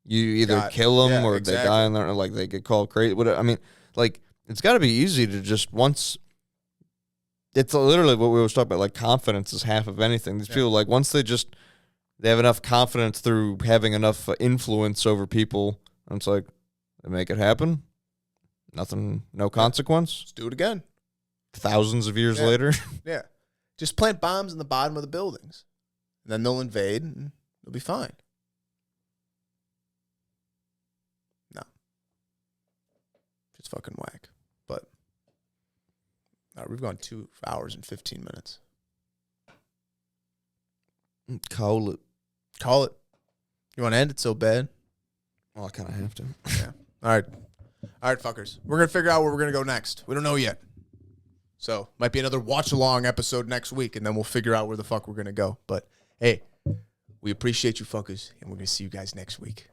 Speaker 2: you either kill them or they die, and they're like, they get called crazy. I mean, like, it's got to be easy to just once. It's literally what we always talk about. Like, confidence is half of anything. These people, like, once they have enough confidence through having enough influence over people. And it's like, they make it happen. Nothing, no consequence.
Speaker 1: Let's do it again.
Speaker 2: Thousands of years later.
Speaker 1: Yeah. Just plant bombs in the bottom of the buildings. And then they'll invade and they'll be fine. No. Just fucking whack. But all right, we've gone 2 hours and 15 minutes.
Speaker 2: Call it.
Speaker 1: Call it. You want to end it so bad?
Speaker 2: Well, I kind of have to.
Speaker 1: Yeah. All right. All right, fuckers. We're going to figure out where we're going to go next. We don't know yet. So, might be another watch-along episode next week, and then we'll figure out where the fuck we're going to go. But, hey, we appreciate you fuckers, and we're going to see you guys next week.